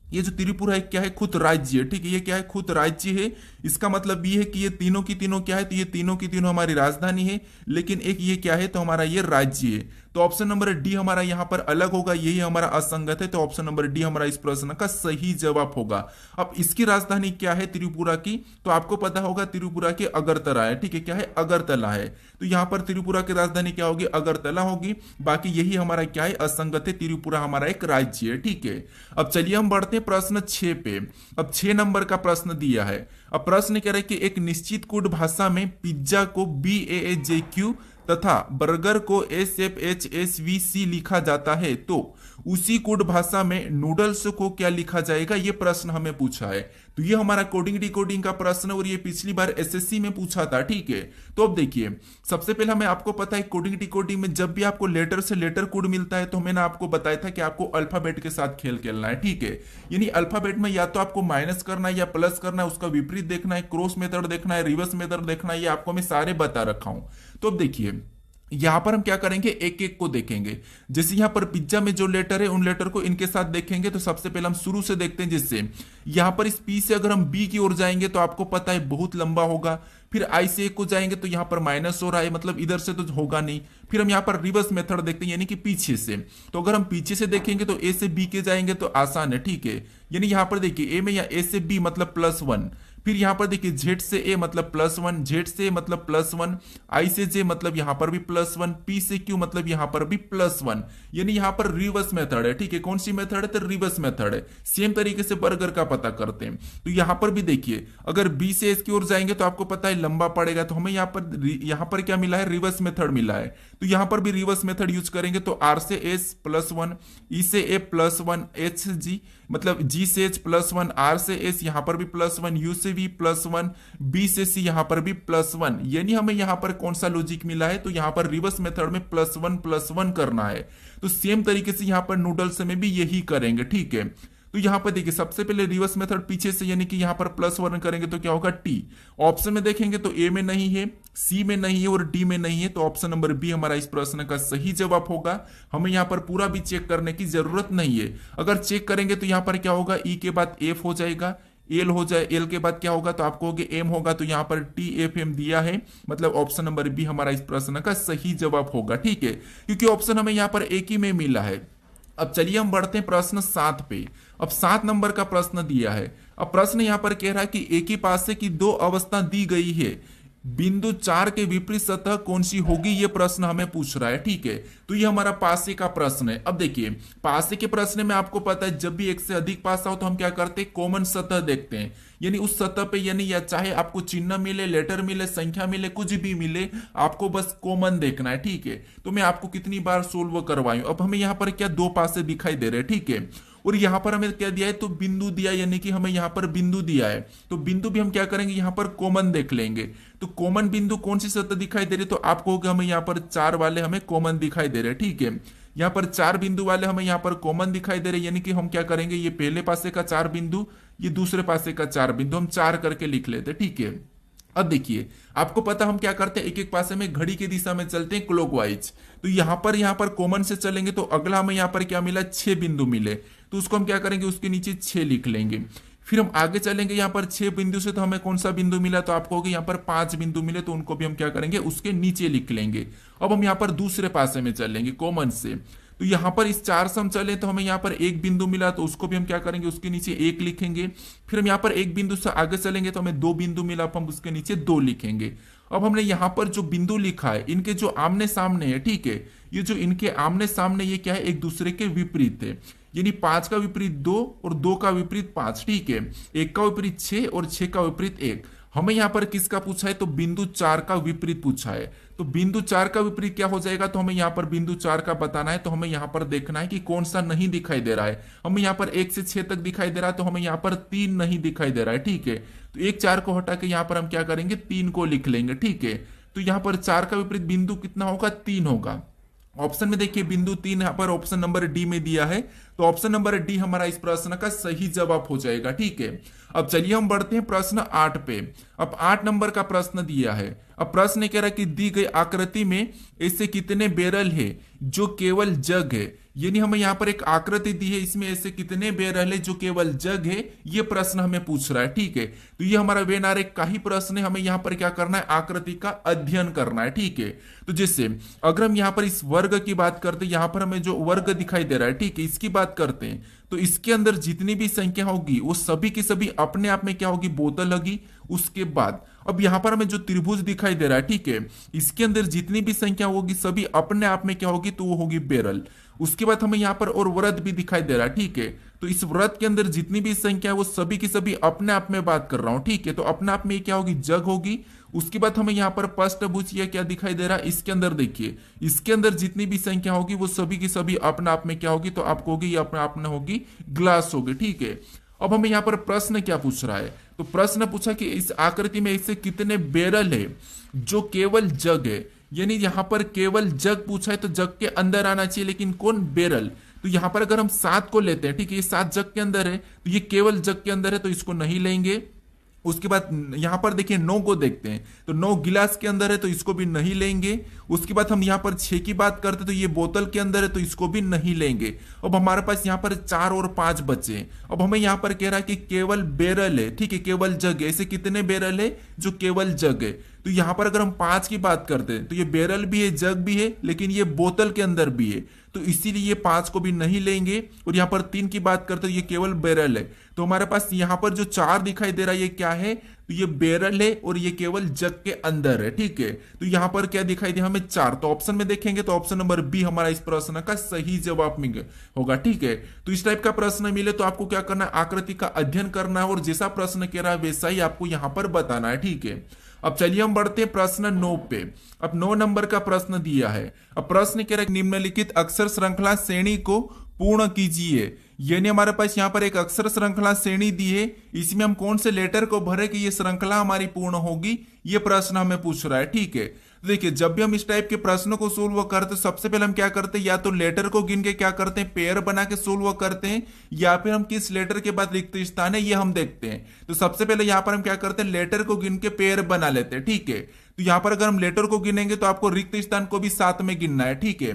ये जो त्रिपुरा है क्या है, खुद राज्य है। ठीक है, ये क्या है, खुद राज्य है। इसका मतलब ये है कि ये तीनों की तीनों क्या है, तो ये तीनों की तीनों हमारी राजधानी है, लेकिन एक ये क्या है, तो हमारा ये राज्य है। तो ऑप्शन नंबर डी हमारा यहाँ पर अलग होगा, यही हमारा असंगत है, तो ऑप्शन नंबर डी हमारा इस प्रश्न का सही जवाब होगा। अब इसकी राजधानी क्या है त्रिपुरा की, तो आपको पता होगा त्रिपुरा के अगरतला है। ठीक है, क्या है, अगरतला है। तो यहाँ पर त्रिपुरा की राजधानी क्या होगी, अगरतला होगी। बाकी यही हमारा क्या है, असंगत है, त्रिपुरा हमारा एक राज्य है। ठीक है, अब चलिए हम बढ़ते हैं प्रश्न 6 पे। अब 6 नंबर का प्रश्न दिया है। अब प्रश्न कह रहा है कि एक निश्चित कोड भाषा में पिज्जा को BAAJQ तथा बर्गर को SFHSVC लिखा जाता है, तो उसी कोड भाषा में नूडल्स को क्या लिखा जाएगा, ये प्रश्न हमें पूछा है। तो ये हमारा कोडिंग डिकोडिंग का प्रश्न और ये पिछली बार SSC में पूछा था। ठीक है, तो अब देखिए सबसे पहले हमें आपको पता है कोडिंग डिकोडिंग में जब भी आपको लेटर से लेटर कोड मिलता है तो मैंने आपको बताया था कि आपको अल्फाबेट के साथ खेल खेलना है। ठीक है, यानी अल्फाबेट में या तो आपको माइनस करना है या प्लस करना है, उसका विपरीत देखना है, क्रॉस मेथड देखना है, रिवर्स मेथड देखना है, ये आपको मैं सारे बता रखा हूं। तो अब देखिए यहां पर हम क्या करेंगे, एक एक को देखेंगे। जैसे यहां पर पिज्जा में जो लेटर है उन लेटर को इनके साथ देखेंगे। तो सबसे पहले हम शुरू से देखते हैं, जिससे यहां पर इस पी से अगर हम बी की ओर जाएंगे तो आपको पता है बहुत लंबा होगा। फिर आई से एक को जाएंगे तो यहां पर माइनस हो रहा है, मतलब इधर से तो होगा नहीं। फिर हम यहां पर रिवर्स मेथड देखते हैं, यानी कि पीछे से। तो अगर हम पीछे से देखेंगे तो ए से बी के जाएंगे तो आसान है। ठीक है, यानी यहां पर देखिए ए में या ए से बी मतलब +1, फिर यहां पर देखिए जेड से ए मतलब +1, जेड से मतलब +1, आई से जे मतलब यहां पर भी +1, पी से क्यू मतलब यहां पर भी +1, यानी यहां पर रिवर्स मेथड है। ठीक है, कौन सी मेथड है, तो रिवर्स मेथड है। सेम तरीके से बर्गर का पता करते हैं। तो यहां पर भी देखिए अगर बी से एस की ओर जाएंगे तो आपको पता है लंबा पड़ेगा, तो हमें यहां पर क्या मिला है, रिवर्स मेथड मिला है। तो यहां पर भी रिवर्स मेथड यूज करेंगे तो आर से एस +1, ई से ए +1, एच से जी मतलब जी से एच +1, आर से एस यहां पर भी +1, यू से भी +1, बी से सी यहां पर भी +1, यानी हमें यहां पर कौन सा लॉजिक मिला है, तो यहां पर रिवर्स मेथड में +1 करना है। तो सेम तरीके से यहां पर नूडल्स में भी यही करेंगे। ठीक है, तो यहां पर देखिए सबसे पहले रिवर्स मेथड पीछे से, यानी कि यहां पर +1 करेंगे तो क्या होगा, टी। ऑप्शन में देखेंगे तो ए में नहीं है, सी में नहीं है और डी में नहीं है, तो ऑप्शन नंबर बी हमारा इस प्रश्न का सही जवाब होगा। हमें यहां पर पूरा भी चेक करने की जरूरत नहीं है। अगर चेक करेंगे तो यहां पर क्या होगा, ई के बाद एफ हो जाएगा, एल हो जाए, एल के बाद क्या होगा तो आपको कहोगे एम होगा, तो यहाँ पर टी एफ एम दिया है, मतलब ऑप्शन नंबर बी हमारा इस प्रश्न का सही जवाब होगा। ठीक है, क्योंकि ऑप्शन हमें यहाँ पर एक ही में मिला है। अब चलिए हम बढ़ते हैं प्रश्न 7 पे। अब 7 नंबर का प्रश्न दिया है। अब प्रश्न यहाँ पर कह रहा है कि एक ही पासे की दो अवस्था दी गई है, बिंदु 4 के विपरीत सतह कौन सी होगी, ये प्रश्न हमें पूछ रहा है। ठीक है, तो ये हमारा पासे का प्रश्न है। अब देखिए पासे के प्रश्न में आपको पता है जब भी एक से अधिक पासा हो तो हम क्या करते हैं, कॉमन सतह देखते हैं, यानी उस सतह पे, यानी या चाहे आपको चिन्ह मिले, लेटर मिले, संख्या मिले, कुछ भी मिले, आपको बस कॉमन देखना है। ठीक है, तो मैं आपको कितनी बार सोल्व करवाऊं। अब हमें यहाँ पर क्या दो पासे दिखाई दे रहे हैं। ठीक है, और यहां पर हमें क्या दिया है, तो बिंदु दिया, यानी कि हमें यहां पर बिंदु दिया है, तो बिंदु भी हम क्या करेंगे, यहां पर कॉमन देख लेंगे। तो कॉमन बिंदु कौन सी सतह दिखाई दे रही है, तो आपको हमें यहां पर 4 वाले हमें कॉमन दिखाई दे रहे हैं। ठीक है, यहां पर 4 बिंदु वाले हमें यहां पर कॉमन दिखाई दे रहे हैं, यानी कि हम क्या करेंगे, ये पहले पासे का 4 बिंदु, ये दूसरे पासे का 4 बिंदु, हम 4 करके लिख लेते हैं। ठीक है, अब देखिए आपको पता हम क्या करते हैं, एक एक पासे में घड़ी की दिशा में चलते हैं क्लॉकवाइज। तो यहां पर कॉमन से चलेंगे तो अगला हमें यहां पर क्या मिला, 6 बिंदु मिले, तो उसको हम क्या करेंगे, उसके नीचे 6 लिख लेंगे। फिर हम आगे चलेंगे, यहां पर 6 बिंदु से तो हमें कौन सा बिंदु मिला, तो आपको होगा यहां पर 5 बिंदु मिले, तो उनको भी हम क्या करेंगे, उसके नीचे लिख लेंगे। अब हम यहां पर दूसरे पासे में चलेंगे कॉमन से, तो यहां पर इस 4 से हम चले तो हमें यहां पर 1 बिंदु मिला, तो उसको भी हम क्या करेंगे, उसके नीचे 1 लिखेंगे। फिर हम यहां पर 1 बिंदु से आगे चलेंगे तो हमें 2 बिंदु मिला, अब हम उसके नीचे 2 लिखेंगे। अब हमने यहां पर जो बिंदु लिखा है इनके जो आमने सामने है, ठीक है, ये जो इनके आमने सामने ये क्या है, एक दूसरे के विपरीत है, यानी 5 का विपरीत 2 और 2 का विपरीत 5। ठीक है, 1 का विपरीत 6 और 6 का विपरीत 1। हमें यहां पर किसका पूछा है, तो बिंदु 4 का विपरीत पूछा है। तो बिंदु 4 का विपरीत क्या हो जाएगा, तो हमें यहां पर बिंदु 4 का बताना है, तो हमें यहां पर देखना है कि कौन सा नहीं दिखाई दे रहा है। हमें यहां पर 1 से 6 तक दिखाई दे रहा है, तो हमें यहां पर 3 नहीं दिखाई दे रहा है। ठीक है, तो 1 4 को हटा के यहां पर हम क्या करेंगे, 3 को लिख लेंगे। ठीक है, तो यहां पर 4 का विपरीत बिंदु कितना होगा, 3 होगा। ऑप्शन में देखिए बिंदु 3 यहां पर ऑप्शन नंबर डी में दिया है, तो ऑप्शन नंबर डी हमारा इस प्रश्न का सही जवाब हो जाएगा। ठीक है, अब चलिए हम बढ़ते हैं प्रश्न 8 पे। अब 8 नंबर का प्रश्न दिया है। अब प्रश्न कह रहा है कि दी गई आकृति में ऐसे कितने बैरल है जो केवल जग है, यानी हमें यहाँ पर एक आकृति दी है, इसमें ऐसे कितने बैरल है जो केवल जग है, ये प्रश्न हमें पूछ रहा है। ठीक है, तो ये हमारा वेन आरेख का ही प्रश्न है, हमें यहाँ पर क्या करना है, आकृति का अध्ययन करना है। ठीक है, तो जैसे अगर हम यहाँ पर इस वर्ग की बात करते हैं, यहाँ पर हमें जो वर्ग दिखाई दे रहा है, ठीक है, इसकी बात करते हैं, तो इसके अंदर जितनी भी संख्या होगी वो सभी की सभी अपने आप में क्या होगी, बोतल होगी। उसके बाद अब यहां पर हमें जो त्रिभुज दिखाई दे रहा है, ठीक है, इसके अंदर जितनी भी संख्या होगी सभी अपने आप में क्या होगी, तो वो होगी बैरल। उसके बाद हमें यहाँ पर और वृत्त भी दिखाई दे रहा है। ठीक है, तो इस वृत्त के अंदर जितनी भी संख्या है वो सभी की सभी अपने आप में बात कर रहा हूं। ठीक है, तो अपने आप में क्या होगी, जग होगी। उसके बाद हमें यहाँ पर पष्टभुज या क्या दिखाई दे रहा है, इसके अंदर देखिए, इसके अंदर जितनी भी संख्या होगी वो सभी की सभी अपने आप में क्या होगी, तो आपको होगी ये अपने आप में होगी ग्लास होगी। ठीक है, अब हमें यहाँ पर प्रश्न क्या पूछ रहा है, तो प्रश्न पूछा कि इस आकृति में ऐसे कितने बैरल है जो केवल जग है, यानी यहां पर केवल जग पूछा है, तो जग के अंदर आना चाहिए, लेकिन कौन, बैरल। तो यहां पर अगर हम 7 को लेते हैं, ठीक है, ये 7 जग के अंदर है, तो ये केवल जग के अंदर है, तो इसको नहीं लेंगे। उसके बाद यहां पर देखिए 9 को देखते हैं, तो 9 गिलास के अंदर है, तो इसको भी नहीं लेंगे। उसके बाद हम यहां पर 6 की बात करते हैं, तो ये बोतल के अंदर है, तो इसको भी नहीं लेंगे। अब हमारे पास यहां पर 4 और 5 बचे। अब हमें यहां पर कह रहा है कि केवल बैरल है, ठीक है, केवल जग है। ऐसे कितने बैरल है जो केवल जग है, तो यहां पर अगर हम 5 की बात करते हैं, तो ये बैरल भी है, जग भी है, लेकिन ये बोतल के अंदर भी है, तो इसीलिए ये 5 को भी नहीं लेंगे। और यहां पर 3 की बात करते हैं, ये केवल बैरल है, तो हमारे पास यहां पर जो 4 दिखाई दे रहा है ये क्या है, तो ये बैरल है और ये केवल जग के अंदर है। ठीक है, तो यहां पर क्या दिखाई दिया हमें, 4। तो ऑप्शन में देखेंगे तो ऑप्शन नंबर बी हमारा इस प्रश्न का सही जवाब होगा। ठीक है, तो इस टाइप का प्रश्न मिले तो आपको क्या करना है, आकृति का अध्ययन करना है, और जैसा प्रश्न कह रहा है वैसा ही आपको यहां पर बताना है। ठीक है, अब चलिए हम बढ़ते हैं प्रश्न 9 पे। अब 9 नंबर का प्रश्न दिया है। अब प्रश्न कह रहा है निम्नलिखित अक्षर श्रृंखला श्रेणी को पूर्ण कीजिए, यानी हमारे पास यहाँ पर एक अक्षर श्रृंखला श्रेणी दी है, इसमें हम कौन से लेटर को भरे कि ये श्रृंखला हमारी पूर्ण होगी, ये प्रश्न हमें पूछ रहा है। ठीक है, तो देखिए जब भी हम इस टाइप के प्रश्नों को सोल्व करते हैं, सबसे पहले हम क्या करते हैं, या तो लेटर को गिन के क्या करते हैं, पेयर बना के सोल्व करते हैं, या फिर हम किस लेटर के बाद रिक्त स्थान है ये हम देखते हैं। तो सबसे पहले यहाँ पर हम क्या करते हैं, लेटर को गिन के पेयर बना लेते हैं। ठीक है, तो यहाँ पर अगर हम लेटर को गिनेंगे तो आपको रिक्त स्थान को भी साथ में गिनना है। ठीक है,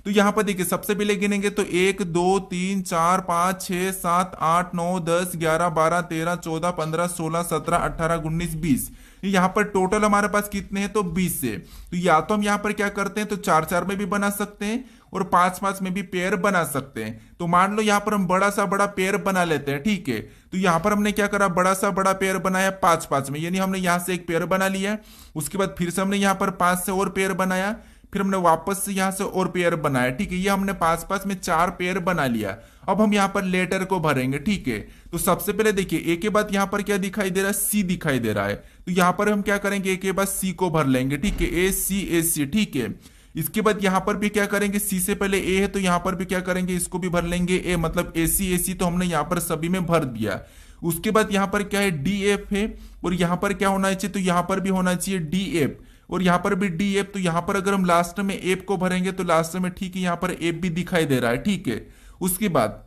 तो यहाँ पर देखिए सबसे पहले गिनेंगे तो 1 2 3 4 5 6 7 8 9 10 11 12 13 14 15 16 17 18 19 20। यहाँ पर टोटल हमारे पास कितने हैं तो 20 से। तो या तो हम यहाँ पर क्या करते हैं तो 4 4 में भी बना सकते हैं और 5 5 में भी पेयर बना सकते हैं। तो मान लो यहाँ पर हम बड़ा सा बड़ा पेयर बना लेते हैं, ठीक है। तो यहाँ पर हमने क्या करा, बड़ा सा बड़ा पेयर बनाया 5 5 में, यानी हमने यहाँ से एक पेयर बना लिया। उसके बाद फिर से हमने यहाँ पर 5 से और पेयर बनाया, फिर हमने वापस से यहाँ से और पेयर बनाया, ठीक है। ये हमने 5 5 में 4 पेयर बना लिया। अब हम यहाँ पर लेटर को भरेंगे, ठीक है। तो सबसे पहले देखिए ए के बाद यहाँ पर क्या दिखाई दे रहा है, सी दिखाई दे रहा है। तो यहाँ पर हम क्या करेंगे, ए के बाद सी को भर लेंगे, ठीक है। ए सी, ठीक है। इसके बाद यहाँ पर भी क्या करेंगे, सी से पहले ए है तो यहाँ पर भी क्या करेंगे, इसको भी भर लेंगे ए, मतलब ए सी तो हमने यहाँ पर सभी में भर दिया। उसके बाद यहाँ पर क्या है, डी एफ है, और यहाँ पर क्या होना चाहिए, तो यहाँ पर भी होना चाहिए डी एफ, और यहाँ पर भी डी एफ। तो यहाँ पर अगर हम लास्ट में एफ को भरेंगे तो लास्ट में, ठीक है, यहाँ पर एफ भी दिखाई दे रहा है, ठीक है। उसके बाद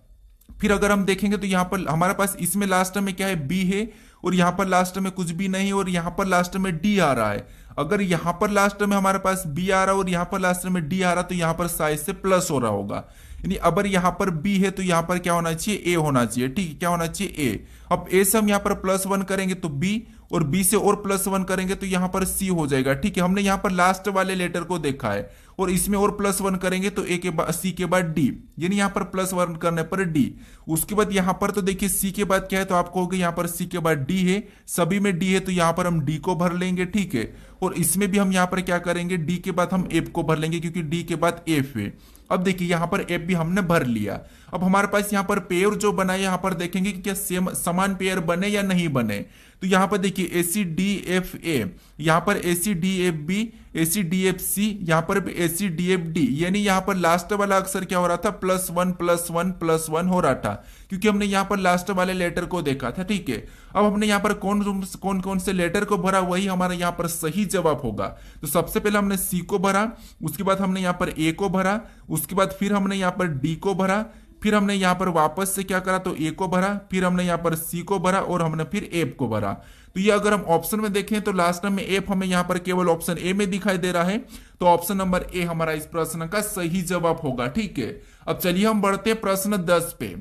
फिर अगर हम देखेंगे तो यहाँ पर हमारे पास इसमें लास्ट में क्या है, बी है, और यहाँ पर लास्ट में कुछ भी नहीं, और यहाँ पर लास्ट में डी आ रहा है। अगर यहाँ पर लास्ट में हमारे पास बी आ रहा है और यहाँ पर लास्ट में डी आ रहा है तो यहाँ पर साइज से प्लस हो रहा होगा। यानी अगर यहाँ पर बी है तो यहाँ पर क्या होना चाहिए, ए होना चाहिए, ठीक है। क्या होना चाहिए, ए। अब ए से हम यहाँ पर +1 करेंगे तो बी, और बी से और +1 करेंगे तो यहाँ पर सी हो जाएगा, ठीक है। हमने यहाँ पर लास्ट वाले लेटर को देखा है, और इसमें और +1 करेंगे तो ए के बाद सी के बाद डी, यानी यहाँ पर +1 करने पर डी। उसके बाद यहाँ पर तो देखिए सी के बाद क्या है, तो आपको होगा यहाँ पर सी के बाद डी है, सभी में डी है तो यहाँ पर हम डी को भर लेंगे, ठीक है। और इसमें भी हम यहाँ पर क्या करेंगे, डी के बाद हम एफ को भर लेंगे, क्योंकि डी के बाद एफ है। अब देखिए यहाँ पर एफ भी हमने भर लिया। अब हमारे पास यहाँ पर पेयर जो बना है, यहाँ पर देखेंगे कि क्या सेम समान पेयर बने या नहीं बने। तो यहाँ पर देखिए ए सी डी एफ ए, यहाँ पर ए सी डी एफ बी, ए सी डी एफ सी, यहाँ पर भी ए सी डी एफ डी, यानी यहाँ पर लास्ट वाला अक्षर क्या हो रहा था, +1 हो रहा था, क्योंकि हमने यहाँ पर लास्ट वाले लेटर को देखा था, ठीक है। अब हमने यहाँ पर कौन कौन से लेटर को भरा, वही हमारा यहाँ पर सही जवाब होगा। तो सबसे पहले हमने सी को भरा, उसके बाद हमने यहाँ पर ए को भरा, उसके बाद फिर हमने यहाँ पर डी को भरा, फिर हमने यहाँ पर वापस से क्या करा, तो ए को भरा, फिर हमने यहाँ पर सी को भरा, और हमने फिर एफ को भरा। तो ये अगर हम ऑप्शन में देखें तो लास्ट में एफ हमें यहाँ पर केवल ऑप्शन ए में दिखाई दे रहा है, तो ऑप्शन नंबर ए हमारा इस प्रश्न का सही जवाब होगा, ठीक है। अब चलिए हम बढ़ते हैं प्रश्न 10 पे।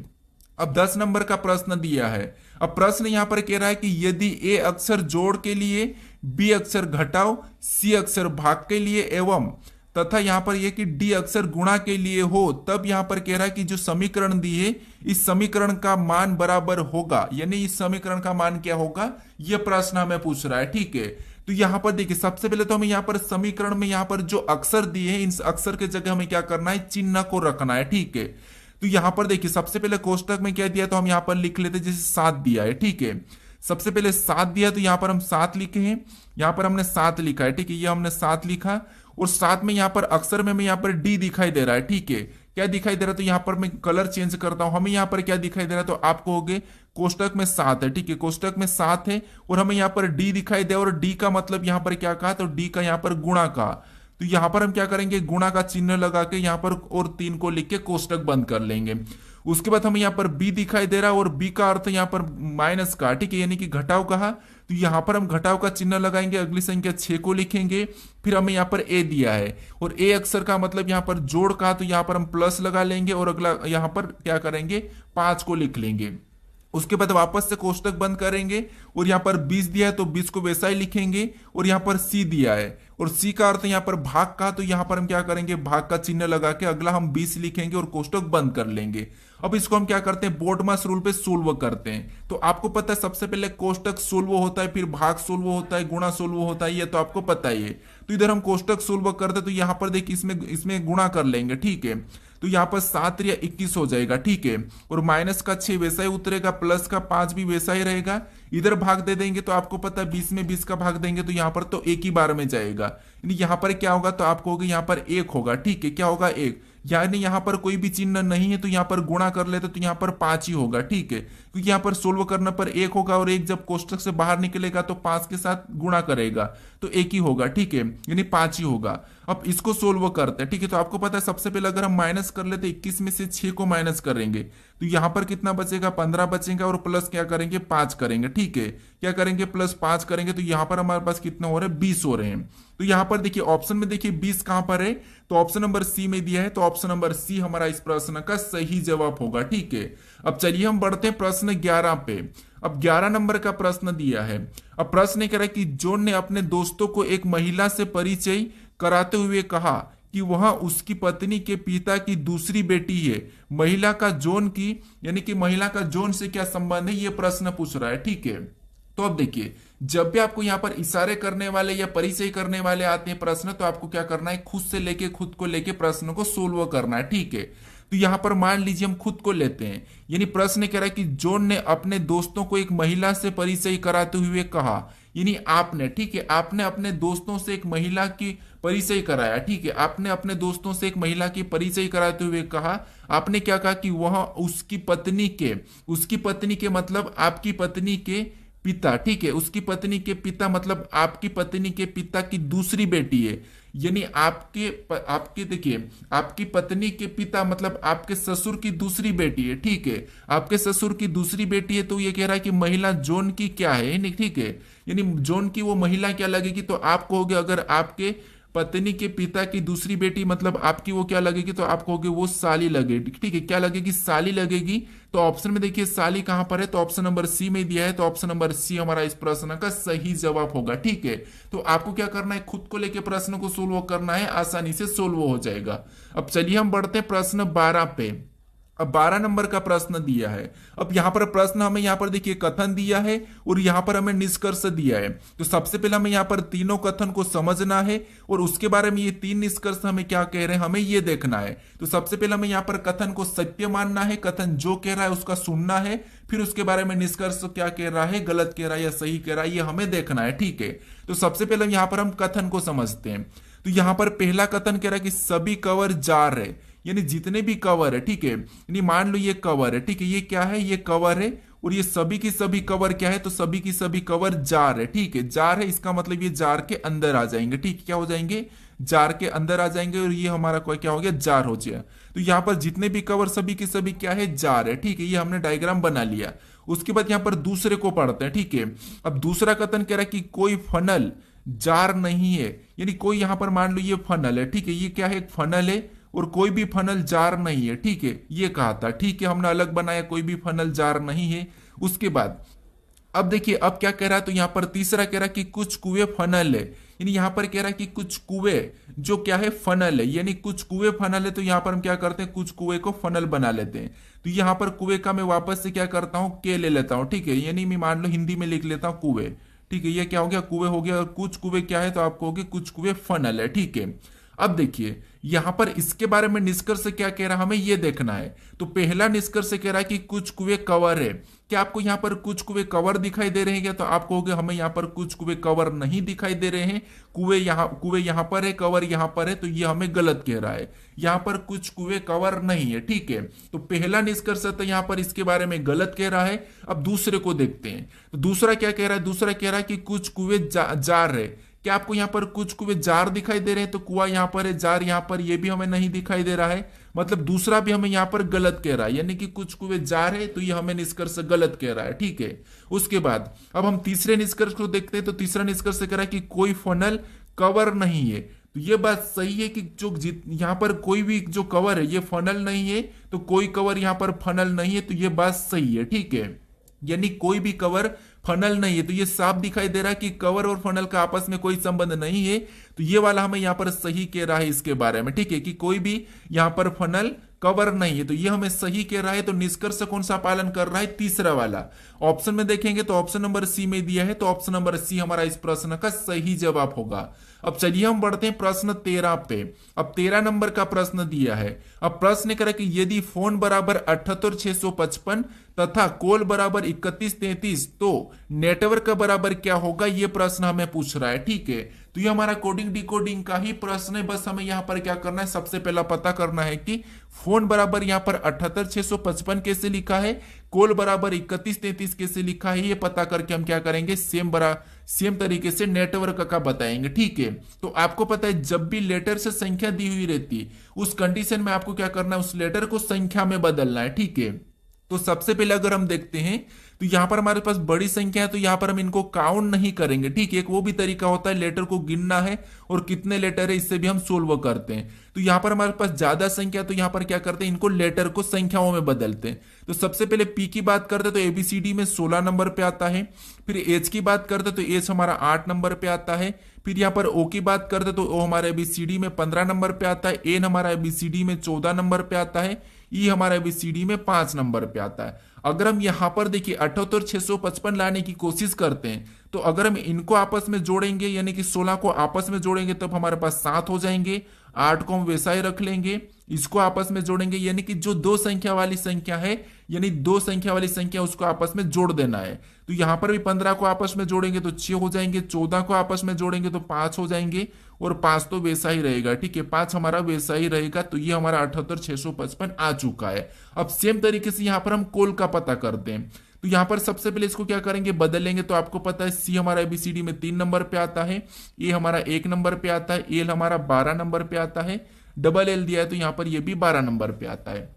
अब 10 नंबर का प्रश्न दिया है। अब प्रश्न यहाँ पर कह रहा है कि यदि ए अक्षर जोड़ के लिए, बी अक्षर घटाव, सी अक्षर भाग के लिए एवं तथा यहाँ पर यह कि डी अक्षर गुणा के लिए हो, तब यहाँ पर कह रहा है कि जो समीकरण दी है इस समीकरण का मान बराबर होगा, यानी इस समीकरण का मान क्या होगा, यह प्रश्न हमें पूछ रहा है, ठीक है। तो यहाँ पर देखिए सबसे पहले तो हमें यहाँ पर समीकरण में यहाँ पर जो अक्षर दिए हैं, इन अक्षर के जगह हमें क्या करना है, चिन्ह को रखना है, ठीक है। तो यहाँ पर देखिए सबसे पहले कोष्टक में क्या दिया, तो हम यहाँ पर लिख लेते जैसे 7 दिया है, ठीक है। सबसे पहले 7 दिया तो यहाँ पर हम 7 लिखे हैं, यहाँ पर हमने 7 लिखा है, ठीक है। ये हमने 7 लिखा, और साथ में यहाँ पर अक्षर में हमें यहाँ पर डी दिखाई दे रहा है, ठीक है। क्या दिखाई दे रहा है, तो यहाँ पर मैं कलर चेंज करता हूं, हमें यहाँ पर क्या दिखाई दे रहा है, तो आपको हो गए कोष्टक में 7 है, ठीक है। कोष्टक में 7 है और हमें यहाँ पर डी दिखाई दे, और डी का मतलब यहाँ पर क्या कहा, तो डी का यहाँ पर गुणा कहा। तो यहाँ पर हम क्या करेंगे, गुणा का चिन्ह लगा के यहाँ पर और 3 को लिख के कोष्टक बंद कर लेंगे। उसके बाद हमें यहाँ पर बी दिखाई दे रहा है, और बी का अर्थ यहाँ पर माइनस का, ठीक है, यानी कि घटाव कहा। तो यहाँ पर हम घटाव का चिन्ह लगाएंगे, अगली संख्या 6 को लिखेंगे। फिर हमें यहाँ पर ए दिया है, और ए अक्षर का मतलब यहाँ पर जोड़ कहा, तो यहाँ पर हम प्लस लगा लेंगे, और अगला यहाँ पर क्या करेंगे, 5 को लिख लेंगे। उसके बाद वापस से कोष्टक बंद करेंगे, और यहाँ पर 20 दिया है तो 20 को वैसा ही लिखेंगे, और यहाँ पर सी दिया है, और सी का अर्थ यहाँ पर भाग का, तो यहाँ पर हम क्या करेंगे, भाग का चिन्ह लगा के अगला हम 20 लिखेंगे और कोष्टक बंद कर लेंगे। अब इसको हम क्या करते हैं, बोर्डमास रूल पे सोल्व करते हैं। तो आपको पता है सबसे पहले कोष्टक सोल्व होता है, फिर भाग सोल्व होता है, गुणा सोल्व होता है, ये तो आपको पता ही है। तो इधर हम कोष्टक सोल्व करते हैं, तो यहाँ पर देखिए इसमें गुणा कर लेंगे, ठीक है। तो यहाँ पर 7 या 21 हो जाएगा, ठीक है। और माइनस का 6 वैसा ही उतरेगा, प्लस का 5 भी वैसा ही रहेगा। इधर भाग दे देंगे तो आपको पता है 20 में 20 का भाग देंगे तो यहाँ पर तो एक ही बार में जाएगा, यानी यहाँ पर क्या होगा, तो आपको होगा यहाँ पर 1 होगा, ठीक है। क्या होगा, 1, यानी यहाँ पर कोई भी चिन्ह नहीं है तो यहाँ पर गुणा कर लेते तो यहाँ पर 5 ही होगा, ठीक है। क्योंकि यहाँ पर सोल्व करने पर 1 होगा, और 1 जब कोष्टक से बाहर निकलेगा तो 5 के साथ गुणा करेगा तो 1 ही होगा, ठीक है, यानी 5 ही होगा। अब इसको सोल्व करते हैं, ठीक है। तो आपको पता है सबसे पहले अगर हम माइनस कर लेते 21 में से 6 को माइनस करेंगे तो यहां पर कितना बचेगा, 15 बचेगा, और प्लस क्या करेंगे, 5 करेंगे, ठीक है। क्या करेंगे, प्लस 5 करेंगे, तो यहां पर हमारे पास कितना हो रहा है, 20 हो रहे हैं। तो यहां पर देखिए ऑप्शन में देखिए 20 कहां पर है, तो ऑप्शन नंबर सी में दिया है, तो ऑप्शन नंबर सी हमारा इस प्रश्न का सही जवाब होगा, ठीक है। अब चलिए हम बढ़ते हैं प्रश्न 11 पे। अब 11 नंबर का प्रश्न दिया है। अब प्रश्न कह रहा है कि जॉन ने अपने दोस्तों को एक महिला से परिचय कराते हुए कहा कि वह उसकी पत्नी के पिता की दूसरी बेटी है। महिला का जॉन की यानी कि महिला का जॉन से क्या संबंध है, यह प्रश्न पूछ रहा है, ठीक है। तो अब देखिए जब भी आपको यहां पर इशारे करने वाले या परिचय करने वाले आते हैं प्रश्न, तो आपको क्या करना है, खुद से लेके खुद को लेके प्रश्न को सोल्व करना है, ठीक है। तो यहां पर मान लीजिए हम खुद को लेते हैं, यानी प्रश्न कह रहा है कि जॉन ने अपने दोस्तों को एक महिला से परिचय कराते हुए कहा, यानी आपने, ठीक है, आपने अपने दोस्तों से एक महिला की परिचय कराया, ठीक है। आपने अपने दोस्तों से एक महिला की परिचय कराते हुए कहा, आपने क्या कहा कि वह उसकी पत्नी के मतलब आपकी पत्नी के पिता, ठीक है, उसकी पत्नी के पिता मतलब आपकी पत्नी के पिता की दूसरी बेटी है। यानी आपके देखिए आपकी पत्नी के पिता मतलब आपके ससुर की दूसरी बेटी है, ठीक है। आपके ससुर की दूसरी बेटी है, तो ये कह रहा है कि महिला जॉन की क्या है, नहीं, ठीक है। यानी जॉन की वो महिला क्या लगेगी, तो आप कहोगे अगर आपके पत्नी के पिता की दूसरी बेटी मतलब आपकी वो क्या लगेगी, तो आप कहोगे वो साली लगेगी, ठीक है। क्या लगेगी, साली लगेगी। तो ऑप्शन में देखिए साली कहां पर है, तो ऑप्शन नंबर सी में दिया है, तो ऑप्शन नंबर सी हमारा इस प्रश्न का सही जवाब होगा, ठीक है। तो आपको क्या करना है, खुद को लेके प्रश्न को सोल्व करना है, आसानी से सोल्व हो जाएगा। अब चलिए हम बढ़ते हैं प्रश्न 12 पे। अब 12 नंबर का प्रश्न दिया है। अब यहां पर प्रश्न हमें यहां पर देखिए कथन दिया है और यहां पर हमें निष्कर्ष दिया है। तो सबसे पहले हमें यहां पर तीनों कथन को समझना है और उसके बारे में ये तीन निष्कर्ष हमें क्या कह रहे हैं, हमें ये देखना है। तो सबसे पहले हमें यहां पर कथन को सत्य मानना है, कथन जो कह रहा है उसका सुनना है, फिर उसके बारे में निष्कर्ष क्या कह रहा है, गलत कह रहा है या सही कह रहा है, ये हमें देखना है, ठीक है। तो सबसे पहले यहां पर हम कथन को समझते हैं। तो यहां पर पहला कथन कह रहा है कि सभी कवर जार है, यानी जितने भी कवर है, ठीक है। यानी मान लो ये कवर है, ठीक है, ये क्या है, ये कवर है, और ये सभी की सभी कवर क्या है, तो सभी की सभी कवर जार है, ठीक है। जार है इसका मतलब ये जार के अंदर आ जाएंगे, ठीक, क्या हो जाएंगे, जार के अंदर आ जाएंगे, और ये हमारा कोई क्या हो गया, जार हो जाए। तो यहाँ पर जितने भी कवर सभी की सभी क्या है, जार है, ठीक है। ये हमने डायग्राम बना लिया। उसके बाद यहाँ पर दूसरे को पढ़ते हैं, ठीक है। अब दूसरा कथन कह रहा है कि कोई फनल जार नहीं है, यानी कोई यहाँ पर मान लो ये फनल है, ठीक है, ये क्या है, एक फनल है, और कोई भी फनल जार नहीं है, ठीक है, ये कहा था, ठीक है, हमने अलग बनाया, कोई भी फनल जार नहीं है। उसके बाद अब देखिए अब क्या कह रहा है, तो यहां पर तीसरा कह रहा है कि कुछ कुएं फनल है, यानी यहां पर कह रहा है कि कुछ कुएं जो क्या है, फनल है, यानी कुछ कुएं फनल है। तो यहां पर हम क्या करते हैं, कुछ कुएं को फनल बना लेते हैं। तो यहां पर कुएं का मैं वापस से क्या करता हूं, के ले लेता हूं, ठीक है, यानी मैं मान लो हिंदी में लिख लेता हूं कुएं, ठीक है। ये क्या हो गया, कुएं हो गया, और कुछ कुएं क्या है, तो आप कहोगे कुछ कुएं फनल है, ठीक है। अब देखिए यहां पर इसके बारे में निष्कर्ष क्या कह रहा है, हमें यह देखना है। तो पहला निष्कर्ष कह रहा है कि कुछ कुएं कवर है। क्या आपको यहां पर कुछ कुएं कवर दिखाई दे रहे हैं क्या, तो आप कहोगे हमें यहां पर कुछ कुएं कवर नहीं दिखाई दे रहे हैं, कुएं यहां पर है, कवर यहां पर है, तो ये हमें गलत कह रहा है। यहां पर कुछ कुएं कवर नहीं है, ठीक है। तो पहला निष्कर्ष तो यहां पर इसके बारे में गलत कह रहा है। अब दूसरे को देखते हैं। तो दूसरा क्या कह रहा है, दूसरा कह रहा है कि कुछ कुएं जार है। क्या आपको यहां पर कुछ कुएं जार दिखाई दे रहे हैं, तो कुआं यहां पर है, जार यहां पर, ये भी हमें नहीं दिखाई दे रहा है, मतलब दूसरा भी हमें यहां पर गलत कह रहा है, यानी कि कुछ कुएं जार है, तो ये हमें निष्कर्ष गलत कह रहा है, ठीक है। उसके बाद अब हम तीसरे निष्कर्ष को देखते हैं। तो तीसरा निष्कर्ष कह रहा है कि कोई फनल कवर नहीं है। तो ये बात सही है कि जो यहां पर कोई भी जो कवर है ये फनल नहीं है, तो कोई कवर यहां पर फनल नहीं है, तो ये बात सही है, ठीक है। यानी कोई भी कवर फनल नहीं है, तो ये साफ दिखाई दे रहा है कि कवर और फनल का आपस में कोई संबंध नहीं है। तो ये वाला हमें यहां पर सही कह रहा है इसके बारे में, ठीक है, कि कोई भी यहां पर फनल कवर नहीं है, तो ये हमें सही कह रहा है। तो निष्कर्ष कौन सा पालन कर रहा है, तीसरा वाला। ऑप्शन में देखेंगे तो ऑप्शन नंबर सी में दिया है, तो ऑप्शन नंबर सी हमारा इस प्रश्न का सही जवाब होगा। अब चलिए हम बढ़ते हैं प्रश्न 13 पे। अब 13 नंबर का प्रश्न दिया है। अब प्रश्न करें कि यदि फोन बराबर 78,655 तथा कॉल बराबर 3133 तो नेटवर्क का बराबर क्या होगा, ये प्रश्न हमें पूछ रहा है, ठीक है। तो ये हमारा कोडिंग डिकोडिंग का ही प्रश्न है। बस हमें यहां पर क्या करना है, सबसे पहला पता करना है कि फोन बराबर यहां पर 78,655 कैसे लिखा है, कॉल बराबर 3133 कैसे लिखा है, ये पता करके हम क्या करेंगे, सेम तरीके से नेटवर्क का बताएंगे, ठीक है। तो आपको पता है जब भी लेटर से संख्या दी हुई रहती उस कंडीशन में आपको क्या करना है, उस लेटर को संख्या में बदलना है, ठीक है। तो सबसे पहले अगर हम देखते हैं तो यहां पर हमारे पास बड़ी संख्या है तो यहां पर हम इनको काउंट नहीं करेंगे, ठीक है। एक वो भी तरीका होता है लेटर को गिनना है और कितने लेटर है इससे भी हम सोल्व करते हैं। तो यहां पर हमारे पास ज्यादा संख्या तो यहां पर क्या करते हैं, इनको लेटर को संख्याओं में बदलते हैं। तो सबसे पहले पी की बात करते हैं तो एबीसीडी में 16 नंबर पे आता है। फिर एच की बात करते तो एच हमारा 8 नंबर पे आता है। फिर यहाँ पर ओ की बात करते तो ओ हमारा एबीसीडी में 15 नंबर पे आता है। एन हमारा एबीसीडी में 14 नंबर पे आता है। ई हमारा एबीसीडी में 5 नंबर पे आता है। अगर हम यहाँ पर देखिए 78,655 लाने की कोशिश करते हैं तो अगर हम इनको आपस में जोड़ेंगे यानी कि 16 को आपस में जोड़ेंगे तब हमारे पास 7 हो जाएंगे। 8 को हम वैसा ही रख लेंगे, इसको आपस में जोड़ेंगे यानी कि जो दो संख्या वाली संख्या है यानी दो संख्या वाली संख्या उसको आपस में जोड़ देना है। तो यहां पर भी 15 को आपस में जोड़ेंगे तो 6 हो जाएंगे, 14 को आपस में जोड़ेंगे तो 5 हो जाएंगे और 5 तो वैसा ही रहेगा, ठीक है। 5 हमारा वैसा ही रहेगा। तो ये हमारा 78,655 आ चुका है। अब सेम तरीके से यहां पर हम कोल का पता करते हैं। तो यहां पर सबसे पहले इसको क्या करेंगे, बदलेंगे। तो आपको पता है सी हमारा एबीसीडी में 3 नंबर पे आता है, ए हमारा 1 नंबर पे आता है, एल हमारा 12 नंबर पे आता है, डबल एल दिया है तो यहां पर ये भी 12 नंबर पे आता है।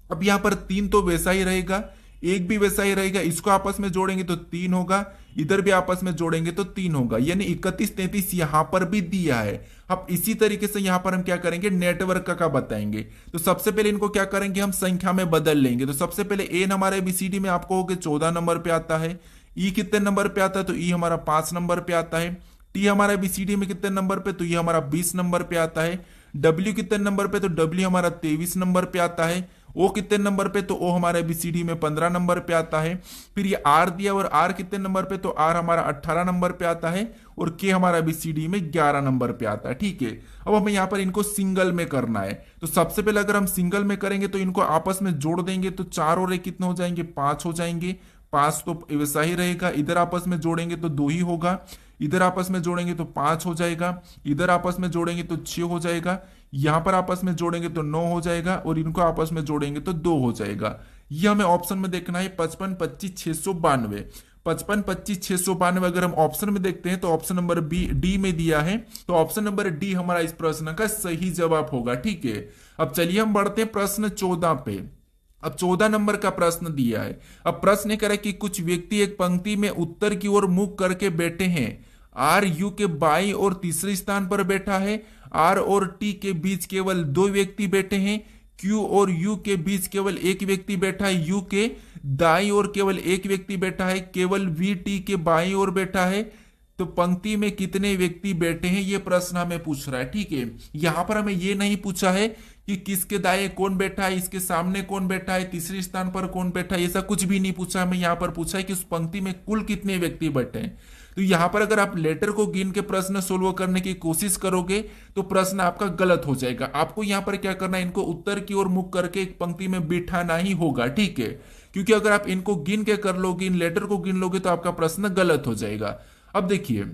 अब यहां पर 3 तो वैसा ही रहेगा, एक भी वैसा ही रहेगा। इसको आपस में जोड़ेंगे तो 3 होगा, इधर भी आपस में जोड़ेंगे तो 3 होगा, यानी 31 33 यहां पर भी दिया है। अब इसी तरीके से यहां पर हम क्या करेंगे, नेटवर्क का बताएंगे। तो सबसे पहले इनको क्या करेंगे, हम संख्या में बदल लेंगे। तो सबसे पहले एन हमारे एबीसीडी में आपको हो गया 14 नंबर पे आता है। ई कितने नंबर पे आता है, तो ई हमारा 5 नंबर पे आता है। टी हमारा एबीसीडी में कितने नंबर पे, तो ये हमारा 20 नंबर पे आता है। डब्ल्यू कितने नंबर पे, तो डब्ल्यू हमारा 23 नंबर पे आता है। ओ कितने नंबर पे, तो ओ हमारा एबीसीडी में 15 नंबर पे आता है। फिर ये आर दिया और आर कितने नंबर पे, तो आर हमारा 18 नंबर पे आता है और के हमारा एबीसीडी में 11 नंबर पे आता है, ठीक है। अब हमें यहाँ पर इनको सिंगल में करना है। तो सबसे पहले अगर हम सिंगल में करेंगे तो इनको आपस में जोड़ देंगे तो 4 और 1 कितने हो जाएंगे, 5 हो जाएंगे। 5 तो वैसा ही रहेगा, इधर आपस में जोड़ेंगे तो 2 ही होगा, इधर आपस में जोड़ेंगे तो 5 हो जाएगा, इधर आपस में जोड़ेंगे तो 6 हो जाएगा, यहां पर आपस में जोड़ेंगे तो 9 हो जाएगा और इनको आपस में जोड़ेंगे तो 2 हो जाएगा। ये हमें ऑप्शन में देखना है 55 25 692। 55 25 692 अगर हम ऑप्शन में देखते हैं तो ऑप्शन नंबर बी डी में दिया है। तो ऑप्शन नंबर डी हमारा इस प्रश्न का सही जवाब होगा, ठीक है। अब चलिए हम बढ़ते हैं प्रश्न 14 पे। अब 14 नंबर का प्रश्न दिया है। अब प्रश्न कह रहा है कि कुछ व्यक्ति एक पंक्ति में उत्तर की ओर मुख करके बैठे हैं। आर यू के बाईं और तीसरे स्थान पर बैठा है। आर और टी के बीच केवल 2 व्यक्ति बैठे हैं। क्यू और यू के बीच केवल 1 व्यक्ति बैठा है। यू के दाईं ओर केवल 1 व्यक्ति बैठा है। केवल वी टी के बाईं ओर बैठा है। तो पंक्ति में कितने व्यक्ति बैठे हैं, ये प्रश्न हमें पूछ रहा है, ठीक है। यहां पर हमें ये नहीं पूछा है कि किसके दाएं कौन बैठा है, इसके सामने कौन बैठा है, तीसरे स्थान पर कौन बैठा है, ऐसा कुछ भी नहीं पूछा। हमें यहां पर पूछा है कि उस पंक्ति में कुल कितने व्यक्ति बैठे हैं। तो यहां पर अगर आप लेटर को गिन के प्रश्न सोल्व करने की कोशिश करोगे तो प्रश्न आपका गलत हो जाएगा। आपको यहां पर क्या करना है, इनको उत्तर की ओर मुख करके एक पंक्ति में बिठाना ही होगा, ठीक है। क्योंकि अगर आप इनको गिन के कर लोगे, इन लेटर को गिन लोगे तो आपका प्रश्न गलत हो जाएगा। अब देखिए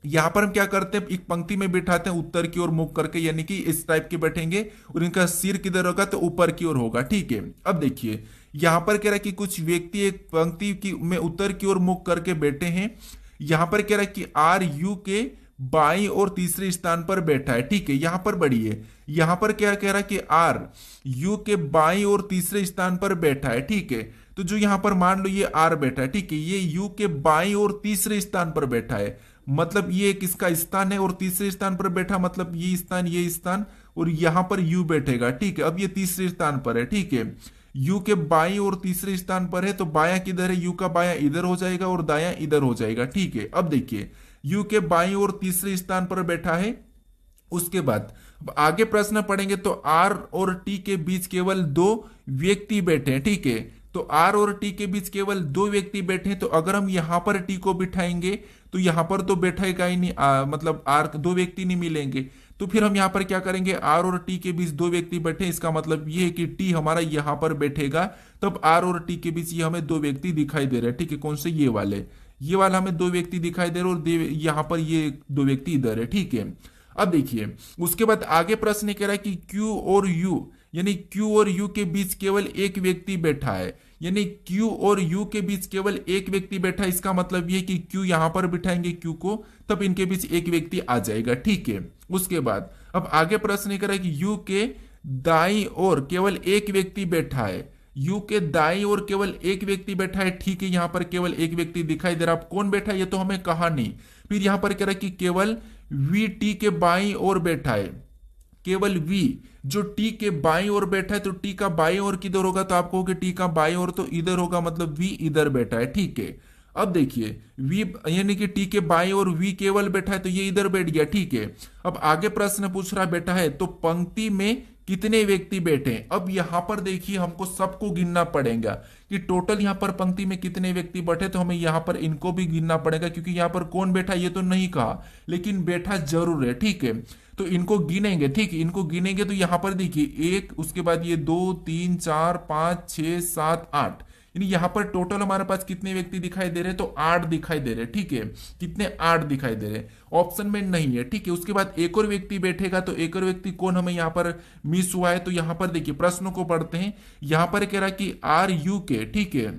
यहां पर हम क्या करते हैं, एक पंक्ति में बिठाते हैं उत्तर की ओर मुख करके, यानी कि इस टाइप के बैठेंगे और इनका सिर किधर होगा, तो ऊपर की ओर होगा, ठीक है। अब देखिए यहां पर कह रहा है कि कुछ व्यक्ति एक पंक्ति की में उत्तर की ओर मुख करके बैठे हैं। यहां पर कह रहा है कि आर यू के बाईं और तीसरे स्थान पर बैठा है, ठीक है। यहां पर बढ़िए, यहां पर क्या कह रहा है कि आर यू के बाईं और तीसरे स्थान पर बैठा है, ठीक है। तो जो यहां पर मान लो ये आर बैठा है, ठीक है, ये यू के बाईं और तीसरे स्थान पर बैठा है, मतलब ये किसका स्थान है, और तीसरे स्थान पर बैठा मतलब ये स्थान और यहां पर यू बैठेगा, ठीक है। अब ये तीसरे स्थान पर है, ठीक है। यू के बाईं और तीसरे स्थान पर है तो बायां किधर है, यू का बायां इधर हो जाएगा और दायां इधर हो जाएगा, ठीक है। अब देखिए यू के बाईं और तीसरे स्थान पर बैठा है। उसके बाद आगे प्रश्न पढ़ेंगे तो आर और टी के बीच केवल 2 व्यक्ति बैठे हैं, ठीक है। तो आर और टी के बीच केवल 2 व्यक्ति बैठे हैं। तो अगर हम यहां पर टी को बिठाएंगे तो यहां पर तो बैठेगा ही नहीं, मतलब आर 2 व्यक्ति नहीं मिलेंगे। तो फिर हम यहां पर क्या करेंगे, आर और टी के बीच 2 व्यक्ति बैठे, इसका मतलब ये है कि टी हमारा यहां पर बैठेगा, तब आर और टी के बीच ये हमें 2 व्यक्ति दिखाई दे रहे हैं, ठीक है। कौन से, ये वाला हमें 2 व्यक्ति दिखाई दे रहे और यहां पर ये 2 व्यक्ति इधर है, ठीक है। अब देखिए उसके बाद आगे प्रश्न कह रहा है कि क्यू और यू यानी Q और U के बीच केवल एक व्यक्ति बैठा है, यानी Q और U के बीच केवल एक व्यक्ति बैठा है। इसका मतलब ये कि Q यहां पर बिठाएंगे Q को, तब इनके बीच एक व्यक्ति आ जाएगा, ठीक है। उसके बाद अब आगे प्रश्न कर रहा है कि U के दाईं ओर केवल एक व्यक्ति बैठा है, U के दाईं ओर केवल एक व्यक्ति बैठा है, ठीक है। यहां पर केवल एक व्यक्ति दिखाई दे रहा है। अब कौन बैठा है ये तो हमें कहा नहीं। फिर यहां पर कह रहा है कि केवल V T के बाईं ओर बैठा है, केवल V जो T के बाईं ओर बैठा है, तो T का बाईं ओर किधर होगा, तो आपको कि T का बाईं ओर तो इधर होगा, मतलब V इधर बैठा है, ठीक है। अब देखिए V यानी कि T के बाईं ओर V केवल बैठा है, तो ये इधर बैठ गया, ठीक है। अब आगे प्रश्न पूछ रहा बैठा है तो पंक्ति में कितने व्यक्ति बैठे हैं। अब यहां पर देखिए हमको सबको गिनना पड़ेगा कि टोटल यहां पर पंक्ति में कितने व्यक्ति बैठे, तो हमें यहां पर इनको भी गिनना पड़ेगा, क्योंकि यहां पर कौन बैठा ये तो नहीं कहा, लेकिन बैठा जरूर है, ठीक है। तो इनको गिनेंगे, ठीक है, इनको गिनेंगे तो यहां पर देखिए एक, उसके बाद ये 2 3 4 5 6 7 8, यानी यहां पर टोटल हमारे पास कितने व्यक्ति दिखाई दे रहे हैं, तो 8 दिखाई दे रहे हैं, ठीक है। कितने 8 दिखाई दे रहे हैं, ऑप्शन में नहीं है, ठीक है। उसके बाद एक और व्यक्ति बैठेगा, तो एक और व्यक्ति कौन हमें यहाँ पर मिस हुआ है, तो यहां पर देखिए प्रश्नों को पढ़ते हैं। यहां पर कह रहा कि आर यू के, ठीक है,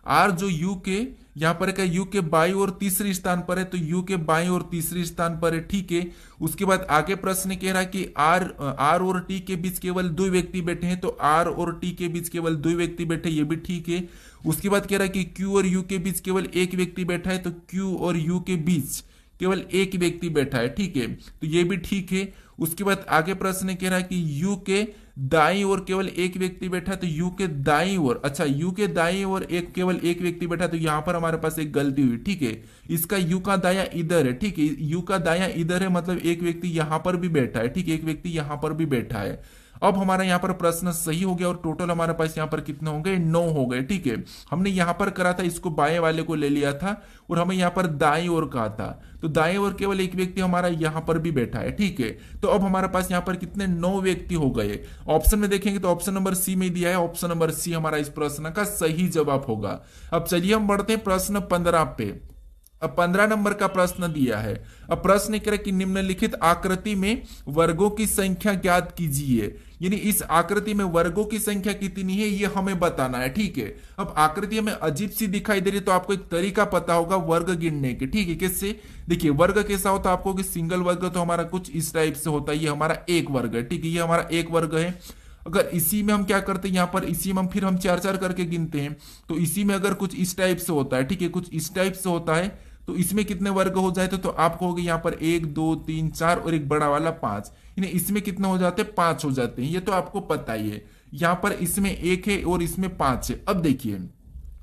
आर जो यू के यहां पर क्या यू के बाई और तीसरी स्थान पर है, तो यू के बाई और तीसरी स्थान पर है, ठीक है। उसके बाद आगे प्रश्न कह रहा है कि आर और टी के बीच केवल 2 व्यक्ति बैठे हैं, तो आर और टी के बीच केवल 2 व्यक्ति बैठे, ये भी ठीक है। उसके बाद कह रहा है कि क्यू और यू के बीच केवल एक व्यक्ति बैठा है, तो क्यू और यू के बीच केवल एक व्यक्ति बैठा है, ठीक है, तो ये भी ठीक है। उसके बाद आगे प्रश्न कह रहा है कि यू के दाईं ओर केवल एक व्यक्ति बैठा है, तो यू के दाईं ओर, अच्छा यू के दाईं ओर केवल एक व्यक्ति बैठा, तो यहां पर हमारे पास एक गलती हुई, ठीक है। इसका यू का दाया इधर है, ठीक है, यू का दाया इधर है, मतलब एक व्यक्ति यहां पर भी बैठा है, ठीक है, एक व्यक्ति यहां पर भी बैठा है। अब हमारा यहाँ पर प्रश्न सही हो गया और टोटल हमारे पास यहाँ पर कितने हो गए, 9 हो गए, ठीक है। हमने यहाँ पर करा था, इसको बाएं वाले को ले लिया था और हमें यहाँ पर दाएं ओर कहा था, तो दाएं ओर केवल एक व्यक्ति हमारा यहाँ पर भी बैठा है, ठीक है। तो अब हमारे पास यहाँ पर कितने 9 व्यक्ति हो गए। ऑप्शन में देखेंगे तो ऑप्शन नंबर सी में दिया है, ऑप्शन नंबर सी हमारा इस प्रश्न का सही जवाब होगा। अब चलिए हम बढ़ते हैं प्रश्न 15 पे। अब 15 नंबर का प्रश्न दिया है। अब प्रश्न कह कि निम्नलिखित आकृति में वर्गों की संख्या ज्ञात कीजिए, यानी इस आकृति में वर्गों की संख्या कितनी है ये हमें बताना है, ठीक है। अब आकृति हमें अजीब सी दिखाई दे रही है, तो आपको एक तरीका पता होगा वर्ग गिनने के, ठीक है। किससे, देखिए वर्ग कैसा होता है आपको कि सिंगल वर्ग तो हमारा कुछ इस टाइप से होता है, ये हमारा एक वर्ग है, ठीक है, ये हमारा एक वर्ग है। अगर इसी में हम क्या करते हैं, यहाँ पर इसी में हम फिर 4-4 करके गिनते हैं, तो इसी में अगर कुछ इस टाइप से होता है, ठीक है, कुछ इस टाइप से होता है, तो इसमें कितने वर्ग हो जाए, तो आप कहोगे यहाँ पर 1 2 3 4 और एक बड़ा वाला 5, यानी इसमें कितने हो जाते हैं, 5 हो जाते हैं, ये तो आपको पता ही है। यहाँ पर इसमें 1 है और इसमें 5 है। अब देखिए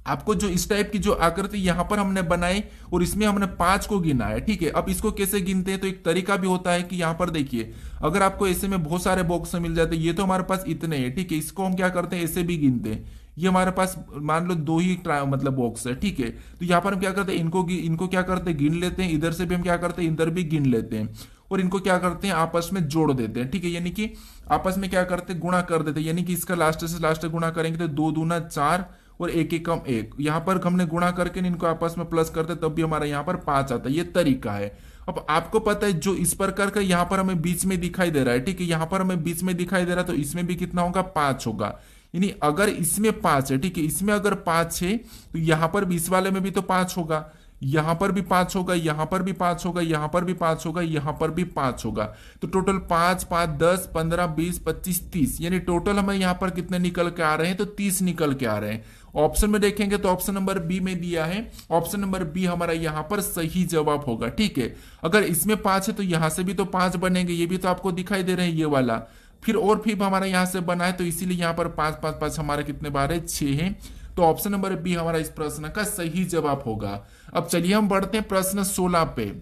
आपको जो इस टाइप की जो आकृति यहां पर हमने बनाई और इसमें हमने 5 को गिना है, ठीक है। अब इसको कैसे गिनते हैं, तो एक तरीका भी होता है कि यहां पर देखिए अगर आपको ऐसे में बहुत सारे बॉक्स मिल जाते हैं, ये तो हमारे पास इतने हैं, ठीक है, इसको हम क्या करते हैं ऐसे भी गिनते हैं, ये हमारे पास मान लो 2 ही मतलब बॉक्स है, ठीक है। तो यहाँ पर हम क्या करते हैं, इनको क्या करते हैं गिन लेते हैं, इधर से भी हम क्या करते हैं इधर भी गिन लेते हैं और इनको क्या करते हैं आपस में जोड़ देते हैं, ठीक है, यानी कि आपस में क्या करते हैं गुणा कर देते हैं, यानी कि इसका लास्ट से लास्ट गुणा करेंगे तो 2 दूना 4 और 1 1 कम 1, यहाँ पर हमने गुणा करके इनको आपस में प्लस करते तब भी हमारा यहाँ पर 5 आता है, ये तरीका है। अब आपको पता है जो इस प्रकार का यहाँ पर हमें बीच में दिखाई दे रहा है, ठीक है, यहाँ पर हमें बीच में दिखाई दे रहा है, तो इसमें भी कितना होगा 5 होगा, यानी अगर इसमें 5 है, ठीक है, इसमें अगर 5 है तो यहाँ पर भी इस वाले में भी तो 5 होगा, यहां पर भी 5 होगा, यहां पर भी 5 होगा, यहां पर भी 5 होगा, यहां पर भी 5 होगा, तो टोटल 5 5 10 15 20 25 30, यानी टोटल हमें यहां पर कितने निकल के आ रहे हैं, तो 30 निकल के आ रहे हैं। ऑप्शन में देखेंगे तो ऑप्शन नंबर बी में दिया है, ऑप्शन नंबर बी हमारा यहां पर सही जवाब होगा, ठीक है। अगर इसमें 5 है तो यहां से भी तो 5 बनेंगे, ये भी तो आपको दिखाई दे रहे हैं ये वाला, फिर और फिर हमारा यहां से बना है, तो इसीलिए यहां पर 5 5 5 हमारे कितने बार है 6 है, तो ऑप्शन नंबर बी हमारा इस प्रश्न का सही जवाब होगा। अब चलिए हम बढ़ते हैं प्रश्न 16 पे।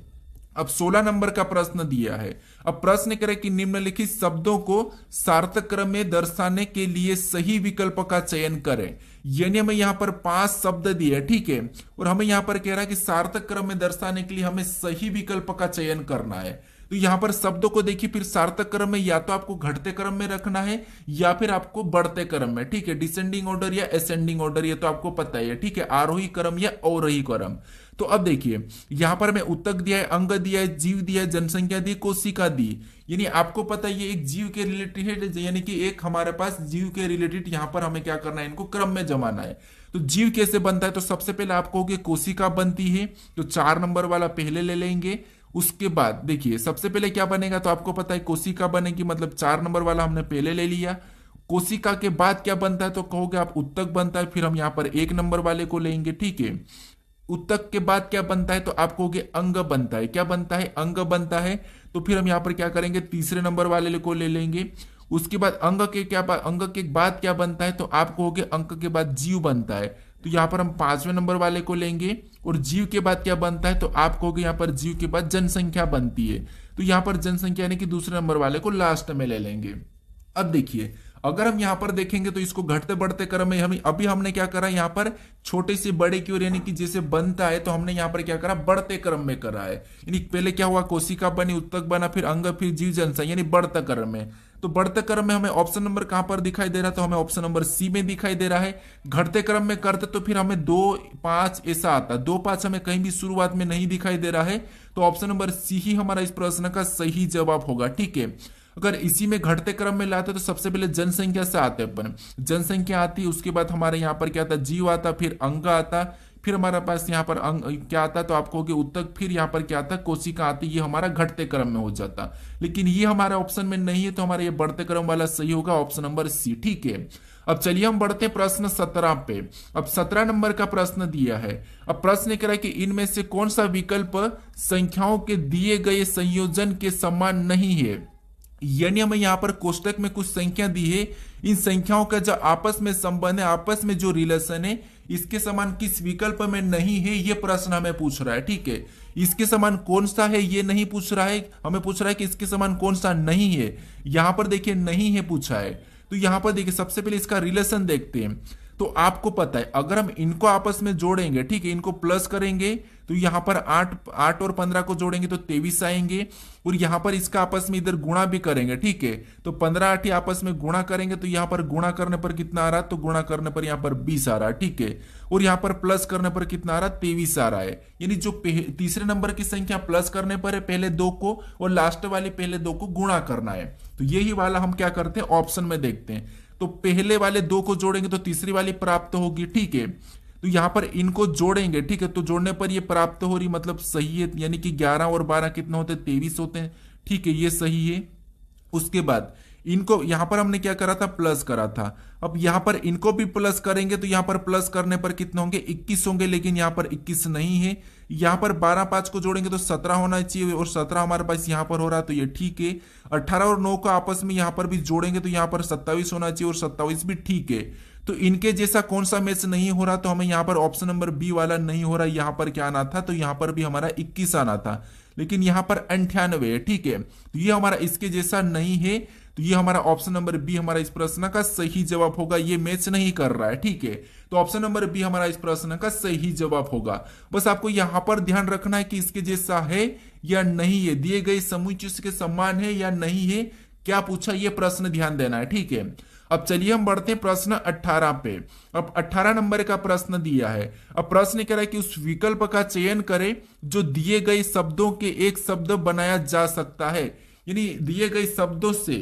अब 16 नंबर का प्रश्न दिया है। अब प्रश्न करें कि निम्नलिखित शब्दों को सार्थक क्रम में दर्शाने के लिए सही विकल्प का चयन करें, यानी हमें यहाँ पर 5 शब्द दिए, ठीक है, और हमें यहाँ पर कह रहा है कि सार्थक क्रम में दर्शाने के लिए हमें सही विकल्प का चयन करना है। तो तो यहाँ पर शब्दों को देखिए फिर सार्थक क्रम में या तो आपको घटते क्रम में रखना है या फिर आपको बढ़ते क्रम में, ठीक है, डिसेंडिंग ऑर्डर या असेंडिंग ऑर्डर, ये तो आपको पता ही है, ठीक है, आरोही क्रम या अवरोही क्रम। तो अब देखिए यहां पर मैं उत्तक दिया है, अंग दिया है, जीव दिया है, जनसंख्या दी, कोशिका दी, यानी आपको पता है ये एक जीव के रिलेटेड है, यानी कि एक हमारे पास जीव के रिलेटेड यहां पर हमें क्या करना है, इनको क्रम में जमाना है। तो जीव कैसे बनता है, तो सबसे पहले आप कहोगे कोशिका बनती है, तो 4 नंबर वाला पहले ले लेंगे। उसके बाद देखिए सबसे पहले क्या बनेगा, तो आपको पता है कोशिका बनेगी, मतलब 4 नंबर वाला हमने पहले ले लिया। कोशिका के बाद क्या बनता है, तो कहोगे आप उत्तक बनता है, फिर हम यहाँ पर 1 नंबर वाले को लेंगे, ठीक है। उत्तक के बाद क्या बनता है, तो आप कहोगे अंग बनता है, क्या बनता है, अंग बनता है, तो फिर हम यहाँ पर क्या करेंगे, तीसरे नंबर वाले को ले लेंगे। उसके बाद अंग के बाद क्या बनता है, तो आप कहोगे अंग के बाद जीव बनता है, तो यहाँ पर हम 5वें नंबर वाले को लेंगे। और जीव के बाद क्या बनता है, तो आप कहोगे यहाँ पर जीव के बाद जनसंख्या बनती है, तो यहाँ पर जनसंख्या यानी कि दूसरे नंबर वाले को लास्ट में ले लेंगे। अब देखिए अगर हम यहाँ पर देखेंगे तो इसको घटते बढ़ते क्रम में हम अभी हमने क्या करा, यहाँ पर छोटे से बड़े की ओर यानी कि जैसे बनता है, तो हमने यहाँ पर क्या करा, बढ़ते क्रम में करा है, यानी पहले क्या हुआ, कोशिका बनी, उत्तक बना, फिर अंग, फिर जीव, जनसंख्या, यानी बढ़ते क्रम में। तो बढ़ते क्रम में हमें ऑप्शन नंबर कहां पर दिखाई दे रहा है, तो हमें ऑप्शन नंबर सी में दिखाई दे रहा है। घटते क्रम में करते तो फिर हमें 2 5 ऐसा आता, 2 5 हमें कहीं भी शुरुआत में नहीं दिखाई दे रहा है, तो ऑप्शन नंबर सी ही हमारा इस प्रश्न का सही जवाब होगा, ठीक है। अगर इसी में घटते क्रम में लाते तो सबसे पहले जनसंख्या से आते अपन, जनसंख्या आती, उसके बाद हमारे यहाँ पर क्या आता, जीव आता, फिर अंग आता, फिर हमारे पास यहाँ पर अंग क्या आता, तो आप कहोगे उत्तक, फिर यहाँ पर क्या आता, कोशिका आती, ये हमारा घटते क्रम में हो जाता। लेकिन ये हमारे ऑप्शन में नहीं है, तो हमारा ये बढ़ते क्रम वाला सही होगा, ऑप्शन नंबर सी, ठीक है। अब चलिए हम बढ़ते प्रश्न 17 पे। अब 17 नंबर का प्रश्न दिया है। अब प्रश्न कह रहा है कि इनमें से कौन सा विकल्प संख्याओं के दिए गए संयोजन के समान नहीं है, यानी हमें यहाँ पर कोष्टक में कुछ संख्या दी है, इन संख्याओं का जो आपस में संबंध है, आपस में जो रिलेशन है, इसके समान किस विकल्प में नहीं है, ये प्रश्न हमें पूछ रहा है, ठीक है। इसके समान कौन सा है ये नहीं पूछ रहा है, हमें पूछ रहा है कि इसके समान कौन सा नहीं है। यहां पर देखिए नहीं है पूछा है, तो यहां पर देखिए सबसे पहले इसका रिलेशन देखते हैं। तो आपको पता है अगर हम इनको आपस में जोड़ेंगे, ठीक है, इनको प्लस करेंगे, तो यहां पर 8 और 15 को जोड़ेंगे तो 23 आएंगे, और यहां पर इसका आपस में इधर गुणा भी करेंगे, ठीक है, तो 15 8 आपस में गुणा करेंगे, तो यहां पर गुणा करने पर कितना आ रहा है, तो गुणा करने पर यहां पर 20 आ रहा है, ठीक है, और यहां पर प्लस करने पर कितना आ रहा है, 23 आ रहा है। यानी जो तीसरे नंबर की संख्या प्लस करने पर है पहले 2 को, और लास्ट वाले पहले 2 को गुणा करना है, तो यही वाला हम क्या करते हैं, ऑप्शन में देखते हैं। तो पहले वाले 2 को जोड़ेंगे तो तीसरी वाली प्राप्त होगी, ठीक है, तो यहां पर इनको जोड़ेंगे, ठीक है, तो जोड़ने पर ये प्राप्त हो रही, मतलब सही है, यानी कि 11 और 12 कितना होते हैं, 23 होते हैं, ठीक है, ये सही है। उसके बाद इनको यहां पर हमने क्या करा था, प्लस करा था। अब यहां पर इनको भी प्लस करेंगे, तो यहां पर प्लस करने पर कितने होंगे, 21 होंगे, लेकिन यहां पर 21 नहीं है। यहां पर 12 5 को जोड़ेंगे तो 17 होना चाहिए, और 17 हमारे पास यहां पर हो रहा है, तो ये ठीक है। 18 और 9 को आपस में यहां पर भी जोड़ेंगे तो यहां पर 27 होना चाहिए, और 27 भी ठीक है। तो इनके जैसा कौन सा मैच नहीं हो रहा, तो हमें यहाँ पर ऑप्शन नंबर बी वाला नहीं हो रहा, यहाँ पर क्या आना था, तो यहाँ पर भी हमारा 21 आना था, लेकिन यहाँ पर 98 है, ठीक है, तो ये हमारा इसके जैसा नहीं है, तो ये हमारा ऑप्शन नंबर बी हमारा इस प्रश्न का सही जवाब होगा, ये मैच नहीं कर रहा है, ठीक है, तो ऑप्शन नंबर बी हमारा इस प्रश्न का सही जवाब होगा। बस आपको यहां पर ध्यान रखना है कि इसके जैसा है या नहीं है, दिए गए समूह चीज के समान है या नहीं है, क्या पूछा, ये प्रश्न ध्यान देना है, ठीक है। अब चलिए हम बढ़ते हैं प्रश्न 18 पे। अब 18 नंबर का प्रश्न दिया है। अब प्रश्न कह रहा है कि उस विकल्प का चयन करें जो दिए गए शब्दों के एक शब्द बनाया जा सकता है, यानी दिए गए शब्दों से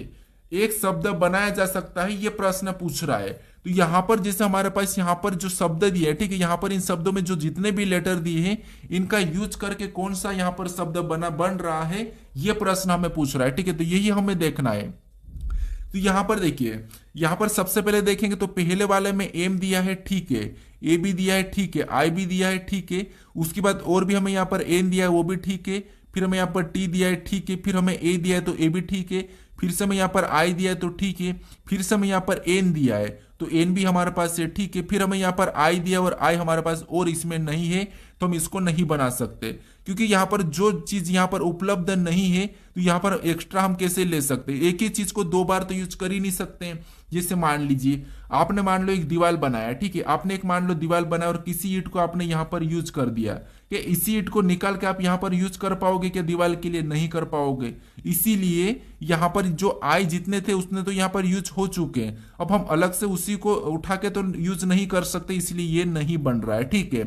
एक शब्द बनाया जा सकता है, ये प्रश्न पूछ रहा है। तो यहां पर जैसे हमारे पास यहां पर जो शब्द दिए है, ठीक है, यहां पर इन शब्दों में जो जितने भी लेटर दिए हैं इनका यूज करके कौन सा यहां पर शब्द बन रहा है, ये प्रश्न हमें पूछ रहा है, ठीक है, तो यही हमें देखना है। तो यहां पर देखिए, यहां पर सबसे पहले देखेंगे तो पहले वाले में एम दिया है, ठीक है, ए भी दिया है, ठीक है, आई भी दिया है, ठीक है, उसके बाद और भी हमें यहाँ पर एन दिया है, वो भी ठीक है, फिर हमें यहाँ पर टी दिया है, ठीक है, फिर हमें ए दिया है तो ए भी ठीक है, फिर से हमें यहाँ पर आई दिया है तो ठीक है, फिर से हमें यहाँ पर एन दिया है तो एन भी हमारे पास है, ठीक है, फिर हमें यहाँ पर आई दिया और आई हमारे पास और इसमें नहीं है, तो हम इसको नहीं बना सकते, क्योंकि यहाँ पर जो चीज यहाँ पर उपलब्ध नहीं है तो यहाँ पर एक्स्ट्रा हम कैसे ले सकते हैं, एक ही चीज को 2 बार तो यूज कर ही नहीं सकते हैं। जैसे मान लीजिए आपने मान लो एक दीवार बनाया, ठीक है, आपने एक मान लो दीवार बनाया और किसी ईंट को आपने यहाँ पर यूज कर दिया, कि इसी ईंट को निकाल के आप यहाँ पर यूज कर पाओगे क्या दीवार के लिए? नहीं कर पाओगे। इसीलिए यहाँ पर जो आई जितने थे उतने तो यहाँ पर यूज हो चुके हैं, अब हम अलग से उसी को उठा के तो यूज नहीं कर सकते, इसलिए ये नहीं बन रहा है। ठीक है,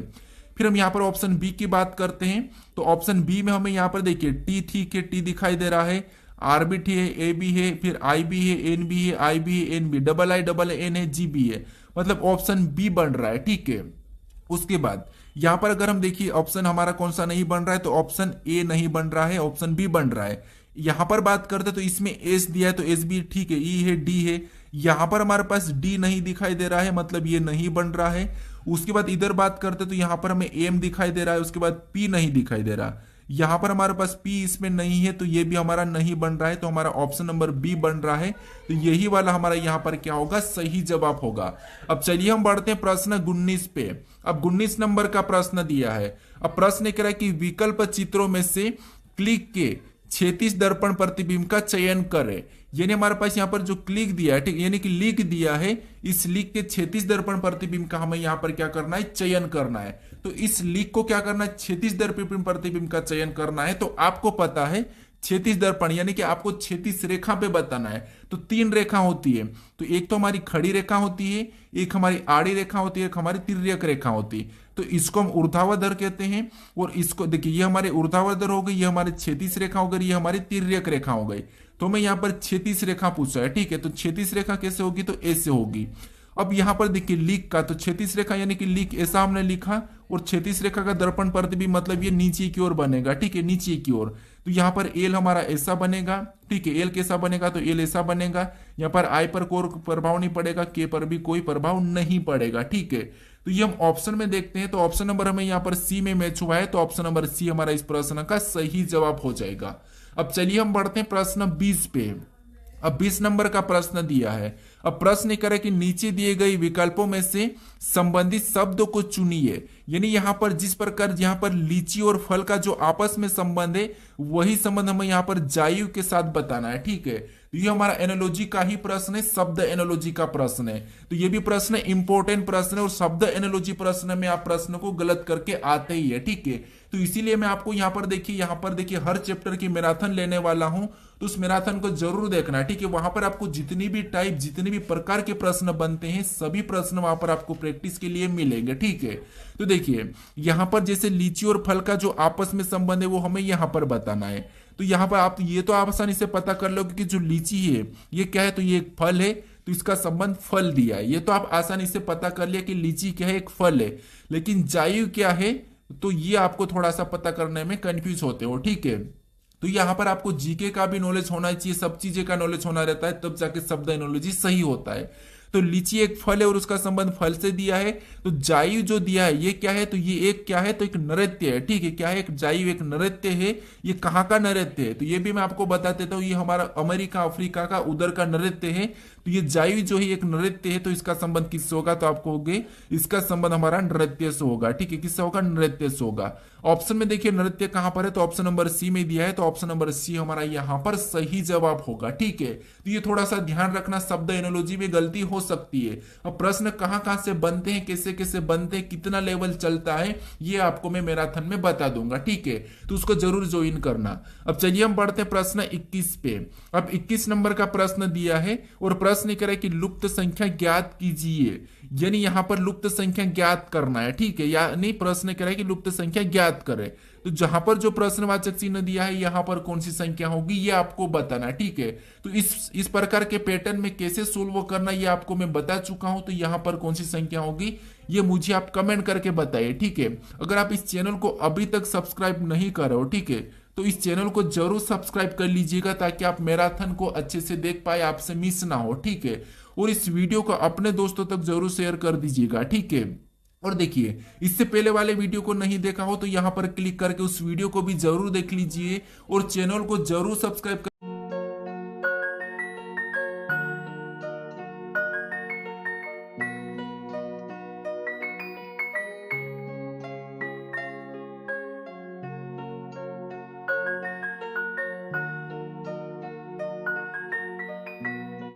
फिर हम यहाँ पर ऑप्शन बी की बात करते हैं। तो ऑप्शन बी में हमें यहाँ पर देखिए टी थी के टी दिखाई दे रहा है, आर बी टी है, ए बी है, फिर आई बी है, एन बी है, आई बी है, N B, double I double N है, जी बी है, मतलब ऑप्शन बी बन रहा है। ठीक है, उसके बाद यहाँ पर अगर हम देखिए ऑप्शन हमारा कौन सा नहीं बन रहा है, तो ऑप्शन ए नहीं बन रहा है, ऑप्शन बी बन रहा है। यहाँ पर बात करते तो इसमें एस दिया है तो एस बी ठीक है, ई है, डी है, यहाँ पर हमारे पास डी नहीं दिखाई दे रहा है, मतलब ये नहीं बन रहा है। उसके बाद इधर बात करते तो यहाँ पर हमें एम दिखाई दे रहा है, उसके बाद पी नहीं दिखाई दे रहा, यहाँ पर हमारे पास पी इसमें नहीं है, तो ये भी हमारा नहीं बन रहा है, तो हमारा ऑप्शन नंबर बी बन रहा है। तो यही वाला हमारा यहाँ पर क्या होगा, सही जवाब होगा। अब चलिए हम बढ़ते हैं प्रश्न 19 पे। अब 19 नंबर का प्रश्न दिया है। अब प्रश्न कह रहा है कि विकल्प चित्रों में से क्लिक के क्षैतिज दर्पण प्रतिबिंब का चयन करें। यानी हमारे पास यहाँ पर जो क्लिक दिया है, ठीक, यानी कि लीक दिया है, इस लीक के क्षैतिज दर्पण प्रतिबिंब का हमें यहाँ पर क्या करना है, चयन करना है। तो इस लीक को क्या करना है, क्षैतिज दर्पण प्रतिबिंब का चयन करना है। तो आपको पता है क्षैतिज दर्पण यानी कि आपको क्षैतिज रेखा पे बताना है। तो 3 रेखा होती है, तो एक तो हमारी खड़ी रेखा होती है, एक हमारी आड़ी रेखा होती है, एक हमारी तिर्यक रेखा होती है। तो इसको हम ऊर्ध्वाधर कहते हैं, और इसको देखिए ये हमारे ऊर्ध्वाधर हो गई, ये हमारी क्षैतिज रेखा हो गई, ये हमारी तिर्यक रेखा हो गई। तो मैं यहाँ पर क्षैतिज रेखा पूछा है, ठीक है, तो क्षैतिज रेखा कैसे होगी, तो ऐसे होगी। अब यहाँ पर देखिए लीक का, तो क्षैतिज रेखा यानी कि लीक ऐसा हमने लिखा, और क्षैतिज रेखा का दर्पण प्रतिबिंब मतलब ये नीचे की ओर बनेगा, ठीक है, नीचे की ओर। तो यहाँ पर एल हमारा ऐसा बनेगा, ठीक है, एल कैसा बनेगा, तो एल ऐसा बनेगा। यहाँ पर आई पर कोई प्रभाव नहीं पड़ेगा, के पर भी कोई प्रभाव नहीं पड़ेगा, ठीक है। तो ये हम ऑप्शन में देखते हैं, तो ऑप्शन नंबर हमें यहाँ पर सी में मैच हुआ है, तो ऑप्शन नंबर सी हमारा इस प्रश्न का सही जवाब हो जाएगा। अब चलिए हम बढ़ते हैं प्रश्न 20 पे। अब 20 नंबर का प्रश्न दिया है। अब प्रश्न करें कि नीचे दिए गए विकल्पों में से संबंधित शब्द को चुनिए। यानी यहाँ पर जिस प्रकार यहाँ पर लीची और फल का जो आपस में संबंध है, वही संबंध हमें यहाँ पर जायु के साथ बताना है, ठीक है। तो ये हमारा एनोलॉजी का ही प्रश्न है, शब्द एनोलॉजी का प्रश्न है। तो ये भी प्रश्न इंपॉर्टेंट प्रश्न है, और शब्द एनोलॉजी प्रश्न में आप प्रश्न को गलत करके आते ही है, ठीक है। तो इसीलिए मैं आपको यहाँ पर देखिए हर चैप्टर की मैराथन लेने वाला हूं, तो उस मैराथन को जरूर देखना है, ठीक है। वहां पर आपको जितनी भी टाइप, जितने भी प्रकार के प्रश्न बनते हैं, सभी प्रश्न वहां पर आपको प्रैक्टिस के लिए मिलेंगे, ठीक है। तो देखिए यहाँ पर जैसे लीची और फल का जो आपस में संबंध है वो हमें यहाँ पर बताना है। तो यहाँ पर आप ये तो आप आसानी से पता कर लो कि जो लीची है ये क्या है, तो ये एक फल है, तो इसका संबंध फल दिया है। ये तो आप आसानी से पता कर लिया कि लीची क्या है, एक फल है। लेकिन जायु क्या है, तो ये आपको थोड़ा सा पता करने में कंफ्यूज होते हो, ठीक है। तो यहाँ पर आपको जीके का भी नॉलेज होना चाहिए, सब चीजें का नॉलेज होना रहता है, तब जाके शब्द एनोलॉजी सही होता है। तो लीची एक फल है और उसका संबंध फल से दिया है। तो जायु जो दिया है ये क्या है, तो ये एक क्या है, तो एक नृत्य है, ठीक है। क्या है, एक जायु एक नृत्य है। ये कहाँ का नृत्य है, तो ये भी मैं आपको बता देता हूँ, ये हमारा अमेरिका अफ्रीका का उधर का नृत्य है। तो ये जायु जो है एक नृत्य है, तो इसका संबंध किससे होगा, तो आपको होगे इसका संबंध हमारा नृत्य से होगा, ठीक है। किससे होगा, नृत्य से होगा। ऑप्शन में देखिए नृत्य कहां पर है, तो ऑप्शन नंबर सी में दिया है, तो ऑप्शन नंबर सी हमारा यहां पर सही जवाब होगा, ठीक है। तो ये थोड़ा सा ध्यान रखना, शब्द एनोलॉजी में गलती हो सकती है। अब प्रश्न कहां कहां से बनते हैं, कैसे कैसे बनते हैं, कितना लेवल चलता है, ये आपको मैं मैराथन में बता दूंगा, ठीक है। तो उसको जरूर ज्वाइन करना। अब चलिए हम बढ़ते हैं प्रश्न 21 पे। अब 21 नंबर का प्रश्न दिया है, और प्रश्न करें कि लुप्त संख्या ज्ञात कीजिए। यानी यहां पर लुप्त संख्या ज्ञात करना है, ठीक है। यानी प्रश्न कह रहा है कि लुप्त संख्या ज्ञात करें। तो जहां पर जो प्रश्नवाचक चिन्ह दिया है, यहां पर कौन सी संख्या होगी ये आपको बताना है, ठीक है। तो इस प्रकार के पैटर्न में कैसे सोल्व करना ये आपको मैं बता चुका हूं। तो यहां पर कौन सी संख्या होगी ये मुझे आप कमेंट करके बताइए, ठीक है। अगर आप इस चैनल को अभी तक सब्सक्राइब नहीं कर रहे हो, ठीक है, तो इस चैनल को जरूर सब्सक्राइब कर लीजिएगा, ताकि आप मैराथन को अच्छे से देख पाए, आपसे मिस ना हो, ठीक है। और इस वीडियो को अपने दोस्तों तक जरूर शेयर कर दीजिएगा, ठीक है। और देखिए इससे पहले वाले वीडियो को नहीं देखा हो तो यहाँ पर क्लिक करके उस वीडियो को भी जरूर देख लीजिए, और चैनल को जरूर सब्सक्राइब